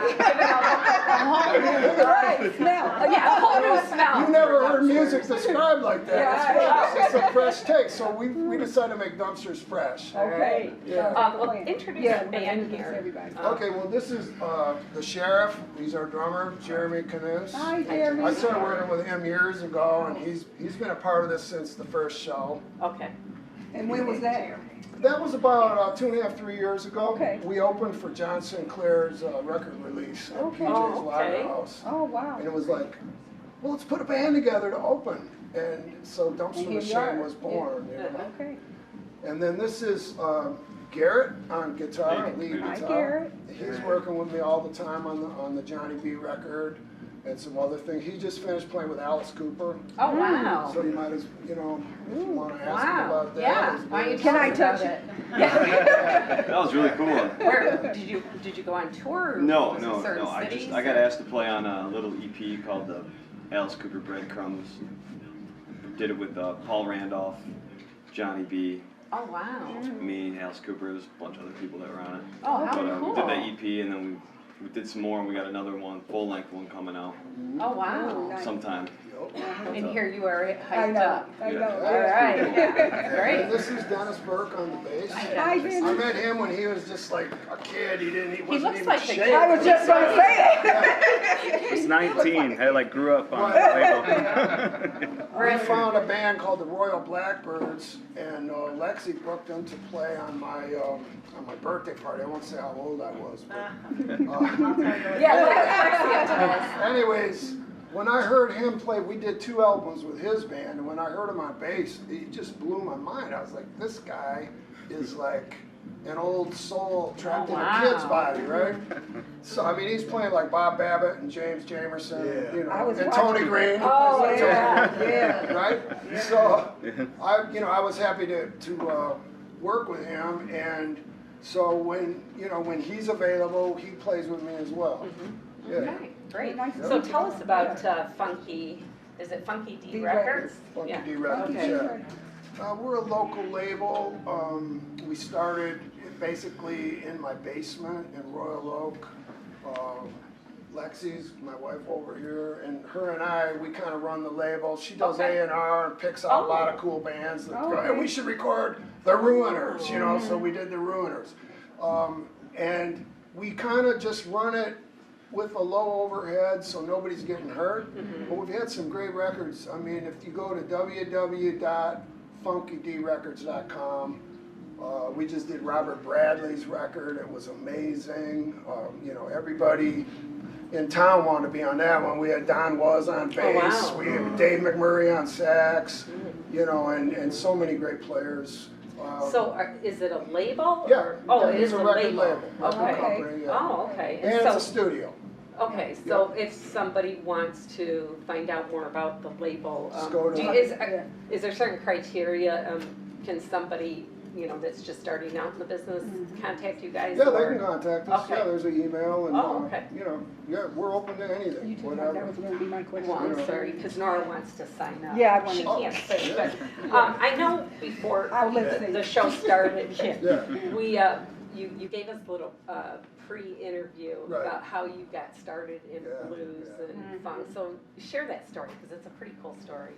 [SPEAKER 9] Right.
[SPEAKER 11] Smell.
[SPEAKER 9] Yeah, a whole new smell.
[SPEAKER 10] You've never heard music described like that. It's a fresh take. So we decided to make dumpsters fresh.
[SPEAKER 11] Okay.
[SPEAKER 9] Well, introduce the band here.
[SPEAKER 10] Okay, well, this is the Sheriff. He's our drummer, Jeremy Canoes.
[SPEAKER 11] Hi, Jeremy.
[SPEAKER 10] I started working with him years ago, and he's been a part of this since the first show.
[SPEAKER 9] Okay.
[SPEAKER 11] And when was that?
[SPEAKER 10] That was about 2.5, 3 years ago.
[SPEAKER 11] Okay.
[SPEAKER 10] We opened for John Sinclair's record release at PJ's Live House.
[SPEAKER 11] Oh, wow.
[SPEAKER 10] And it was like, well, let's put a band together to open. And so Dumpster Machine was born.
[SPEAKER 11] Yeah.
[SPEAKER 10] You know?
[SPEAKER 11] Okay.
[SPEAKER 10] And then this is Garrett on guitar, lead guitar.
[SPEAKER 11] Hi, Garrett.
[SPEAKER 10] He's working with me all the time on the Johnny B record and some other things. He just finished playing with Alice Cooper.
[SPEAKER 9] Oh, wow.
[SPEAKER 10] So you might as, you know, if you want to ask him about that.
[SPEAKER 9] Yeah. Why don't you
[SPEAKER 11] Can I touch
[SPEAKER 9] it?
[SPEAKER 12] That was really cool.
[SPEAKER 9] Where did you go on tour? Or
[SPEAKER 12] No.
[SPEAKER 9] certain
[SPEAKER 12] I got asked to play on a little EP called the Alice Cooper Breadcrumbs. Did it with Paul Randolph, Johnny B.
[SPEAKER 9] Oh, wow.
[SPEAKER 12] Me, Alice Cooper, there's a bunch of other people that were on it.
[SPEAKER 9] Oh, how
[SPEAKER 12] But
[SPEAKER 9] cool.
[SPEAKER 12] we did that EP, and then we did some more, and we got another one, full-length one coming out
[SPEAKER 9] Oh, wow.
[SPEAKER 12] sometime.
[SPEAKER 9] And here you are hyped up.
[SPEAKER 11] I know.
[SPEAKER 9] All right. Great.
[SPEAKER 10] And this is Dennis Burke on the bass.
[SPEAKER 11] Hi, Dennis.
[SPEAKER 10] I met him when he was just like a kid. He wasn't
[SPEAKER 9] looks
[SPEAKER 10] even
[SPEAKER 9] like a
[SPEAKER 10] shaved.
[SPEAKER 9] kid.
[SPEAKER 11] I was just going to say it.
[SPEAKER 12] I was 19. I grew up on the label.
[SPEAKER 10] We found a band called the Royal Blackbirds, and Lexi booked them to play on my birthday party. I won't say how old I was, but anyways, when I heard him play, we did 2 albums with his band, and when I heard him on bass, he just blew my mind. I was like, this guy is like an old soul trapped in a kid's body, right? So, I mean, he's playing like Bob Babbitt and James Jamerson, you know, and Tony Green.
[SPEAKER 11] Oh, yeah.
[SPEAKER 10] Right? So, I was happy to work with him, and so when he's available, he plays with me as well. Yeah.
[SPEAKER 9] Okay, great. So tell us about Funky, is it Funky D Records?
[SPEAKER 10] Funky D Records, yeah. We're a local label. We started basically in my basement in Royal Oak. Lexi's my wife over here, and her and I, we kind of run the label. She does A&R and picks out a lot of cool bands. And we should record the Ruiners, you know, so we did the Ruiners. And we kind of just run it with a low overhead so nobody's getting hurt. But we've had some great records. I mean, if you go to www.funkydrecords.com, we just did Robert Bradley's record. It was amazing. You know, everybody in town wanted to be on that one. We had Don Was on bass. We had Dave McMurray on sax. you know, and so many great players.
[SPEAKER 9] So is it a label?
[SPEAKER 10] Yeah.
[SPEAKER 9] Or, oh,
[SPEAKER 10] yeah,
[SPEAKER 9] it is
[SPEAKER 10] it's
[SPEAKER 9] a
[SPEAKER 10] record
[SPEAKER 9] label.
[SPEAKER 10] record
[SPEAKER 9] Okay.
[SPEAKER 10] company, yeah.
[SPEAKER 9] Oh, okay.
[SPEAKER 10] And
[SPEAKER 9] so,
[SPEAKER 10] it's a studio.
[SPEAKER 9] Okay, so if somebody wants to find out more about the label,
[SPEAKER 10] Just go to
[SPEAKER 9] is there certain criteria? Can somebody, you know, that's just starting out in the business contact you guys?
[SPEAKER 10] Yeah,
[SPEAKER 9] or?
[SPEAKER 10] they can contact us.
[SPEAKER 9] Okay.
[SPEAKER 10] Yeah, there's an email and,
[SPEAKER 9] okay.
[SPEAKER 10] you know, yeah, we're open to anything,
[SPEAKER 11] You did
[SPEAKER 10] whatever.
[SPEAKER 11] that was going to be my question.
[SPEAKER 9] Well, I'm sorry, because Nora wants to sign up.
[SPEAKER 11] Yeah, I want
[SPEAKER 9] She
[SPEAKER 11] to.
[SPEAKER 9] can't say, but I know before the show started, we you gave us a little pre-interview about how you got started in blues and funk. So share that story because it's a pretty cool story.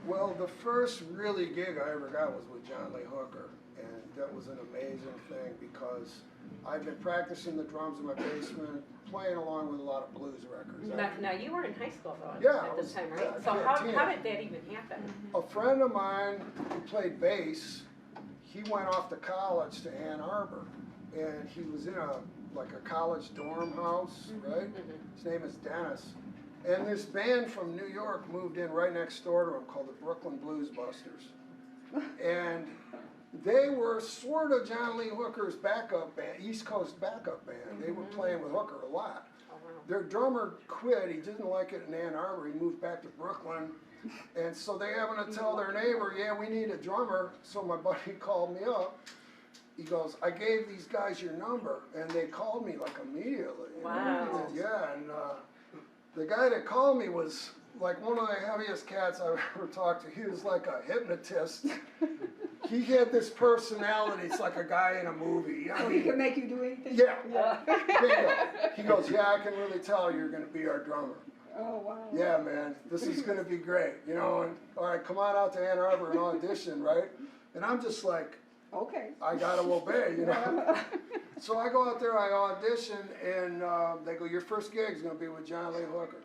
[SPEAKER 10] Well, the first really gig I ever got was with John Lee Hooker, and that was an amazing thing because I've been practicing the drums in my basement, playing along with a lot of blues records.
[SPEAKER 9] Now you were in high school though
[SPEAKER 10] Yeah,
[SPEAKER 9] at this time, right?
[SPEAKER 10] yeah,
[SPEAKER 9] So
[SPEAKER 10] I
[SPEAKER 9] how
[SPEAKER 10] played
[SPEAKER 9] did that even happen?
[SPEAKER 10] A friend of mine who played bass, he went off to college to Ann Arbor, and he was in like a college dorm house, right? His name is Dennis. And this band from New York moved in right next door to him called the Brooklyn Blues Busters. And they were sort of John Lee Hooker's backup band, East Coast backup band. They were playing with Hooker a lot. Their drummer quit, he didn't like it in Ann Arbor, he moved back to Brooklyn. And so they happened to tell their neighbor, yeah, we need a drummer. So my buddy called me up. He goes, I gave these guys your number, and they called me like immediately.
[SPEAKER 9] Wow.
[SPEAKER 10] Yeah, and the guy that called me was like one of the heaviest cats I've ever talked to. He was like a hypnotist. He had this personality. It's like a guy in a movie.
[SPEAKER 11] So he can make you do anything?
[SPEAKER 10] Yeah. He goes, yeah, I can really tell you're going to be our drummer.
[SPEAKER 11] Oh, wow.
[SPEAKER 10] Yeah, man, this is going to be great. You know, and all right, come on out to Ann Arbor and audition, right? And I'm just like,
[SPEAKER 11] okay,
[SPEAKER 10] I got to obey, you know. So I go out there, I audition, and they go, your first gig is going to be with John Lee Hooker.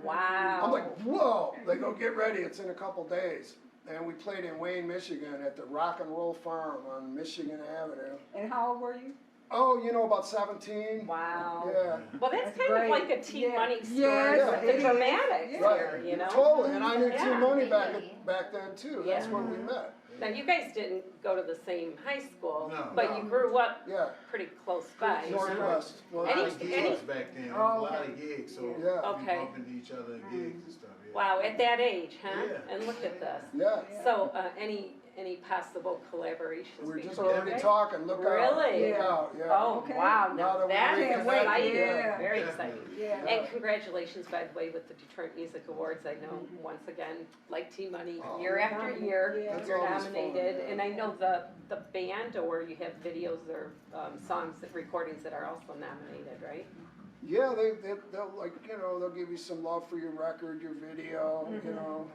[SPEAKER 9] Wow.
[SPEAKER 10] I'm like, whoa. They go, get ready, it's in a couple days. And we played in Wayne, Michigan at the Rock and Roll Farm on Michigan Avenue.
[SPEAKER 11] And how old were you?
[SPEAKER 10] Oh, you know, about 17.
[SPEAKER 9] Wow.
[SPEAKER 10] Yeah.
[SPEAKER 9] Well, that's kind of like a Teen Money story,
[SPEAKER 11] Yes,
[SPEAKER 9] with the dramatics here, you know?
[SPEAKER 10] Totally, and I knew Teen Money back then too. That's where we met.
[SPEAKER 9] Now, you guys didn't go to the same high school,
[SPEAKER 2] No.
[SPEAKER 9] but you grew up
[SPEAKER 10] Yeah.
[SPEAKER 9] pretty close by.
[SPEAKER 10] Northwest.
[SPEAKER 2] A lot of gigs back then. A lot of gigs, so we
[SPEAKER 9] Okay.
[SPEAKER 2] bump into each other in gigs and stuff. Yeah.
[SPEAKER 9] Wow, at that age, huh?
[SPEAKER 2] Yeah.
[SPEAKER 9] And look at this.
[SPEAKER 10] Yeah.
[SPEAKER 9] So, any possible collaborations?
[SPEAKER 10] We're just
[SPEAKER 9] between
[SPEAKER 10] already
[SPEAKER 9] you guys?
[SPEAKER 10] talking. Look out.
[SPEAKER 9] Really?
[SPEAKER 10] Look out. Yeah.
[SPEAKER 9] Oh, wow.
[SPEAKER 10] Now
[SPEAKER 9] Now
[SPEAKER 10] that
[SPEAKER 9] that
[SPEAKER 10] we're
[SPEAKER 9] is
[SPEAKER 10] reconnected,
[SPEAKER 9] exciting.
[SPEAKER 10] yeah.
[SPEAKER 9] Very exciting.
[SPEAKER 11] Yeah.
[SPEAKER 9] And congratulations, by the way, with the Detroit Music Awards. I know, once again, like T-Money, year after year,
[SPEAKER 11] Yeah.
[SPEAKER 10] That's
[SPEAKER 9] you're
[SPEAKER 10] always fun,
[SPEAKER 9] nominated.
[SPEAKER 10] yeah.
[SPEAKER 9] And I know the band, or you have videos or songs, recordings that are also nominated, right?
[SPEAKER 10] Yeah, they'll like, you know, they'll give you some love for your record, your video, you know.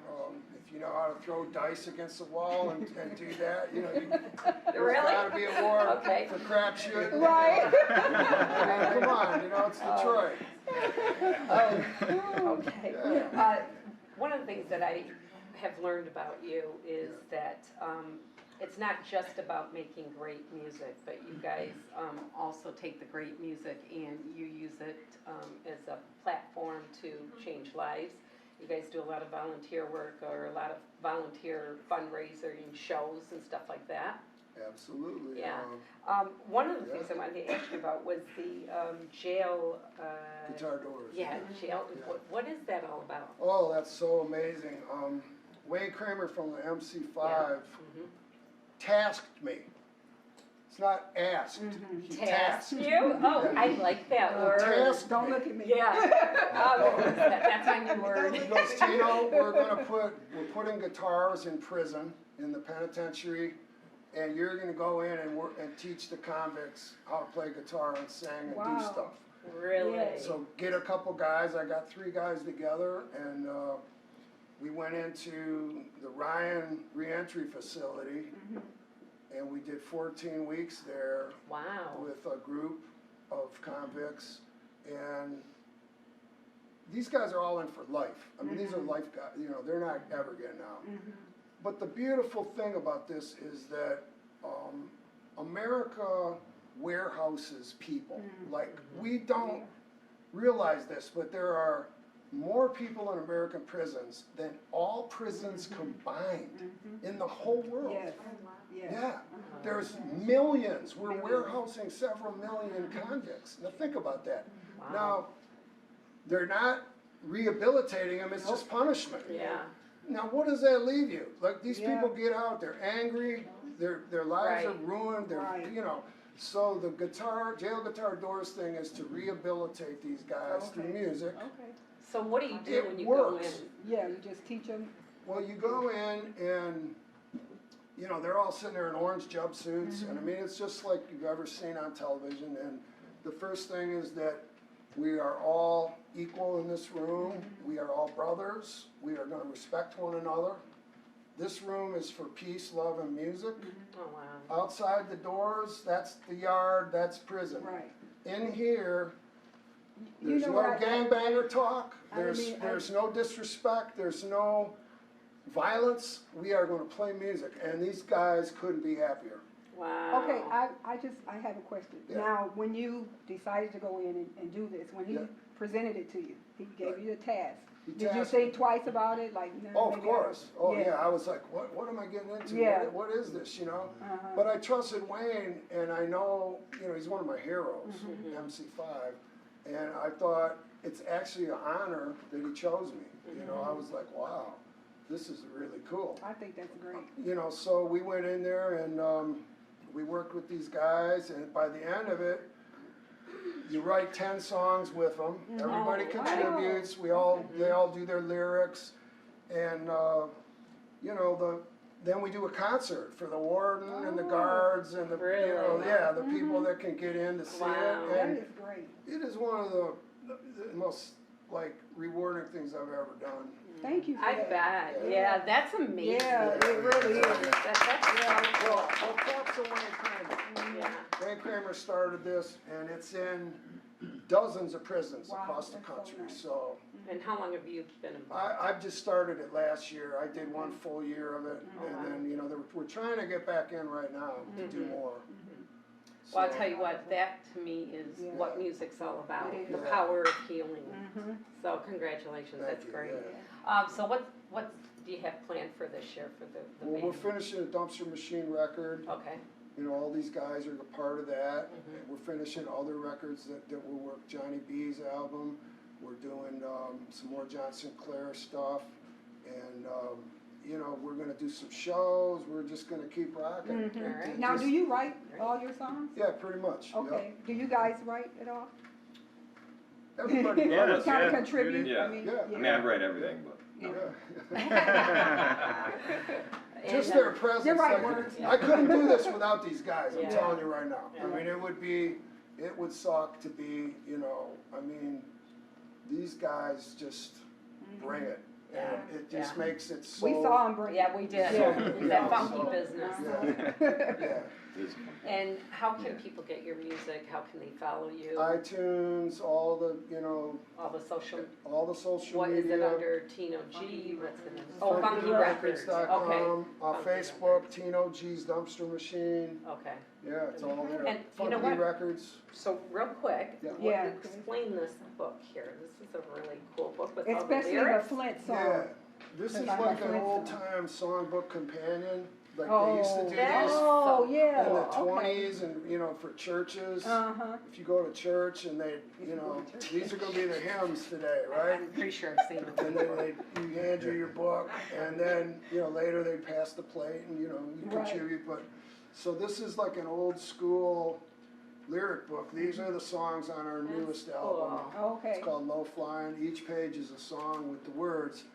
[SPEAKER 10] If you know how to throw dice against the wall and do that, you know, there's
[SPEAKER 9] Really?
[SPEAKER 10] got to be a award
[SPEAKER 9] Okay.
[SPEAKER 10] for crapshoot.
[SPEAKER 11] Right.
[SPEAKER 10] I mean, come on, you know, it's Detroit.
[SPEAKER 9] Okay. One of the things that I have learned about you is that it's not just about making great music, but you guys also take the great music and you use it as a platform to change lives. You guys do a lot of volunteer work or a lot of volunteer fundraising shows and stuff like that.
[SPEAKER 10] Absolutely.
[SPEAKER 9] Yeah. One of the things I wanted to ask you about was the jail.
[SPEAKER 10] Guitar Doors.
[SPEAKER 9] Yeah, jail.
[SPEAKER 10] Yeah.
[SPEAKER 9] What is that all about?
[SPEAKER 10] Oh, that's so amazing. Wayne Kramer from the MC5 tasked me. It's not asked. He
[SPEAKER 9] Task
[SPEAKER 10] tasked.
[SPEAKER 9] you? Oh,
[SPEAKER 10] Yeah.
[SPEAKER 9] I like that word.
[SPEAKER 10] Tasked
[SPEAKER 11] Don't
[SPEAKER 10] me.
[SPEAKER 11] look at me.
[SPEAKER 9] Yeah. That's my new word.
[SPEAKER 10] He goes, Tino, we're putting guitars in prison, in the penitentiary, and you're gonna go in and teach the convicts how to play guitar and sing and do stuff.
[SPEAKER 9] Really?
[SPEAKER 10] So get a couple guys, I got 3 guys together, and we went into the Ryan Reentry Facility, and we did 14 weeks there.
[SPEAKER 9] Wow.
[SPEAKER 10] With a group of convicts, and these guys are all in for life. I mean, these are life guys, you know, they're not ever getting out. But the beautiful thing about this is that America warehouses people. Like, we don't realize this, but there are more people in American prisons than all prisons combined in the whole world.
[SPEAKER 11] Yes. Yes.
[SPEAKER 10] Yeah, there's millions. We're warehousing several million convicts. Now think about that. Now, they're not rehabilitating them, it's just punishment.
[SPEAKER 9] Yeah.
[SPEAKER 10] Now what does that leave you? Like these people get out, they're angry, their lives are ruined, they're, you know. So the jail guitar doors thing is to rehabilitate these guys through music.
[SPEAKER 9] So what do you do when you go in?
[SPEAKER 11] Yeah, you just teach them.
[SPEAKER 10] Well, you go in and, you know, they're all sitting there in orange jumpsuits, and I mean, it's just like you've ever seen on television, and the first thing is that we are all equal in this room, we are all brothers, we are gonna respect one another. This room is for peace, love, and music.
[SPEAKER 9] Oh, wow.
[SPEAKER 10] Outside the doors, that's the yard, that's prison.
[SPEAKER 11] Right.
[SPEAKER 10] In here, there's
[SPEAKER 11] know
[SPEAKER 10] no
[SPEAKER 11] what
[SPEAKER 10] gangbanger talk,
[SPEAKER 11] I mean,
[SPEAKER 10] there's no disrespect, there's no violence. We are gonna play music, and these guys couldn't be happier.
[SPEAKER 9] Wow.
[SPEAKER 11] Okay, I have a question.
[SPEAKER 10] Yeah.
[SPEAKER 11] Now, when you decided to go in and do this, when he presented it to you, he gave you the task. Did you think twice about it? Like, no,
[SPEAKER 10] Oh, of course. Oh, yeah. I was like, what am I getting into?
[SPEAKER 11] Yeah.
[SPEAKER 10] What is this, you know? But I trusted Wayne, and I know, you know, he's one of my heroes, MC5, and I thought it's actually an honor that he chose me. You know, I was like, wow, this is really cool.
[SPEAKER 11] I think that's great.
[SPEAKER 10] You know, so we went in there, and we worked with these guys, and by the end of it, you write 10 songs with them. Everybody contributes. They all do their lyrics, and you know, then we do a concert for the warden and the guards and the you know, the people that can get in to see it. And
[SPEAKER 11] that is great.
[SPEAKER 10] it is one of the most like rewarding things I've ever done.
[SPEAKER 11] Thank you for
[SPEAKER 9] I
[SPEAKER 11] that.
[SPEAKER 9] bet. Yeah, that's amazing.
[SPEAKER 11] Yeah, it really is.
[SPEAKER 10] Well, props to Wayne Kramer. Wayne Kramer started this, and it's in dozens of prisons across the country. So.
[SPEAKER 9] And how long have you been involved?
[SPEAKER 10] I've just started it last year. I did one full year of it, and then you know we're trying to get back in right now to do more.
[SPEAKER 9] Well, I'll tell you what, that to me is what music's all about, the power of healing. So congratulations, that's great. So what do you have planned for this year for the
[SPEAKER 10] Well,
[SPEAKER 9] band?
[SPEAKER 10] we're finishing a Dumpster Machine record.
[SPEAKER 9] Okay.
[SPEAKER 10] You know, all these guys are a part of that. We're finishing other records that will work. Johnny B's album. We're doing some more John Sinclair stuff, and you know, we're going to do some shows. We're just going to keep rocking.
[SPEAKER 11] Right. Now, do you write all your songs?
[SPEAKER 10] Yeah, pretty much.
[SPEAKER 11] Okay. Do you guys write at all?
[SPEAKER 10] Everybody
[SPEAKER 12] does.
[SPEAKER 11] Kind of contribute?
[SPEAKER 12] Yeah.
[SPEAKER 11] I mean,
[SPEAKER 12] I mean, I write everything, but.
[SPEAKER 10] Just their presence.
[SPEAKER 11] You're right,
[SPEAKER 10] like,
[SPEAKER 11] words.
[SPEAKER 10] I couldn't do this without these guys, I'm
[SPEAKER 9] Yeah.
[SPEAKER 10] telling you right now. I mean, it would suck to be, you know, I mean, these guys just bring it. And it just makes it so...
[SPEAKER 11] We saw them bring it.
[SPEAKER 9] Yeah, we did.
[SPEAKER 11] Yeah.
[SPEAKER 9] That funky business.
[SPEAKER 10] Yeah.
[SPEAKER 9] And how can people get your music? How can they follow you?
[SPEAKER 10] iTunes, all the, you know...
[SPEAKER 9] All the social
[SPEAKER 10] media.
[SPEAKER 9] What is it under Tino G? What's the name? Oh, Funky Records.
[SPEAKER 10] Funkyrecords.com.
[SPEAKER 9] Okay.
[SPEAKER 10] Facebook, Tino G's Dumpster Machine.
[SPEAKER 9] Okay.
[SPEAKER 10] Yeah, it's all there.
[SPEAKER 9] And you know
[SPEAKER 10] Funky
[SPEAKER 9] what?
[SPEAKER 10] Records.
[SPEAKER 9] So real quick,
[SPEAKER 11] Yeah.
[SPEAKER 9] explain this book here. This is a really cool book with all the
[SPEAKER 11] Especially the
[SPEAKER 9] lyrics.
[SPEAKER 11] Flint song.
[SPEAKER 10] Yeah, this is like an old-time songbook companion, like they used to do this
[SPEAKER 11] Oh, yeah.
[SPEAKER 10] in the
[SPEAKER 11] Okay.
[SPEAKER 10] 20s, and you know, for churches.
[SPEAKER 11] Uh-huh.
[SPEAKER 10] If you go to church and they, you know, these are going to be the hymns today, right?
[SPEAKER 9] I'm pretty sure I've seen them.
[SPEAKER 10] And then you hand you your book, and then you know later they pass the plate, and you know you contribute. But so this is like an old school lyric book. These are the songs on our newest album.
[SPEAKER 11] Okay.
[SPEAKER 10] It's called Low Flying. Each page is a song with the words.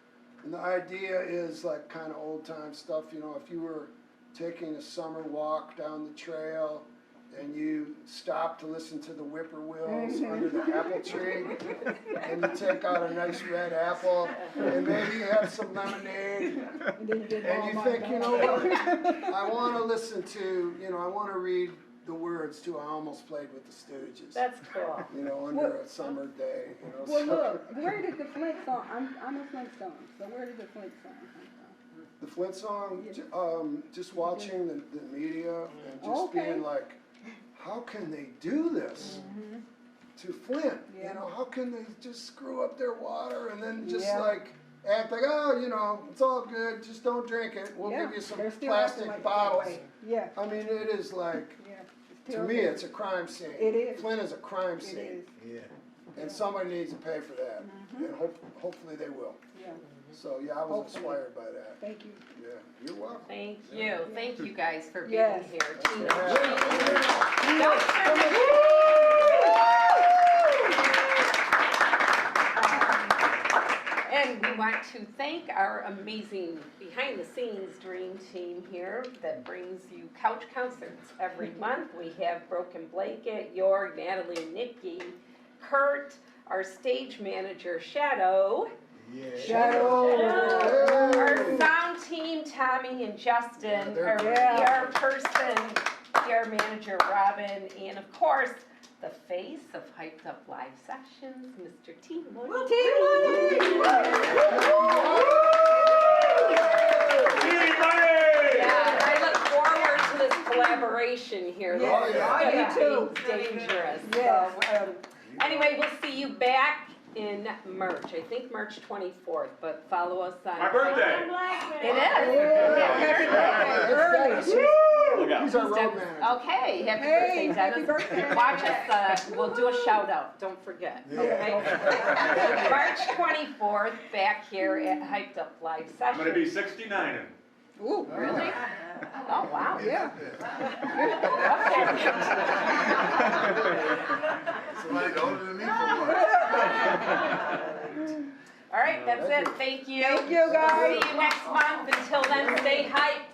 [SPEAKER 10] And the idea is like kind of old time stuff, you know, if you were taking a summer walk down the trail and you stop to listen to the whippoorwills under the apple tree, and you take out a nice red apple, and maybe you have some lemonade, and you think, you know what, I want to listen to, you know, I want to read the words to I Almost Played with the Stooges.
[SPEAKER 9] That's cool.
[SPEAKER 10] You know, under a summer day, you know.
[SPEAKER 11] Well, look, where did the Flint song, I'm a Flintstone, so where did the Flint song come from?
[SPEAKER 10] The Flint song, just watching the media and just being like, how can they do this? to Flint. You know, how can they just screw up their water and then just like act like, oh, you know, it's all good, just don't drink it. We'll give you some plastic bottles.
[SPEAKER 11] Yeah.
[SPEAKER 10] I mean, it is like, to me, it's a crime scene.
[SPEAKER 11] It is.
[SPEAKER 10] Flint is a crime scene.
[SPEAKER 11] It is.
[SPEAKER 10] Yeah. And somebody needs to pay for that. And hopefully they will.
[SPEAKER 11] Yeah.
[SPEAKER 10] So, yeah, I was inspired by that.
[SPEAKER 11] Thank you.
[SPEAKER 10] Yeah, you're welcome.
[SPEAKER 9] Thank you. Thank you guys for being here. Tino. And we want to thank our amazing behind-the-scenes dream team here that brings you couch concerts every month. We have Broken Blanket, York, Natalie, and Nikki, Kurt, our stage manager, Shadow. Shadow. Our sound team, Tommy and Justin. Our PR person, PR manager, Robin. And of course, the face of Hyped Up Live Sessions, Mr. Tino. Yeah, I look forward to this collaboration here.
[SPEAKER 11] Yeah, me too.
[SPEAKER 9] Dangerous. Yeah. So, anyway, we'll see you back in March. I think March 24th, but follow us on.
[SPEAKER 12] My birthday.
[SPEAKER 9] It is. Happy birthday early.
[SPEAKER 10] He's our road manager.
[SPEAKER 9] Okay, happy birthday, Dennis. Watch us, we'll do a shout out, don't forget, okay? March 24th, back here at Hyped Up Live Sessions.
[SPEAKER 12] I'm going to be 69.
[SPEAKER 9] Ooh, really? Oh, wow.
[SPEAKER 11] Yeah.
[SPEAKER 2] Somebody older than me
[SPEAKER 9] All right, that's it. Thank you.
[SPEAKER 11] Thank you, guys.
[SPEAKER 9] See you next month. Until then, stay hyped.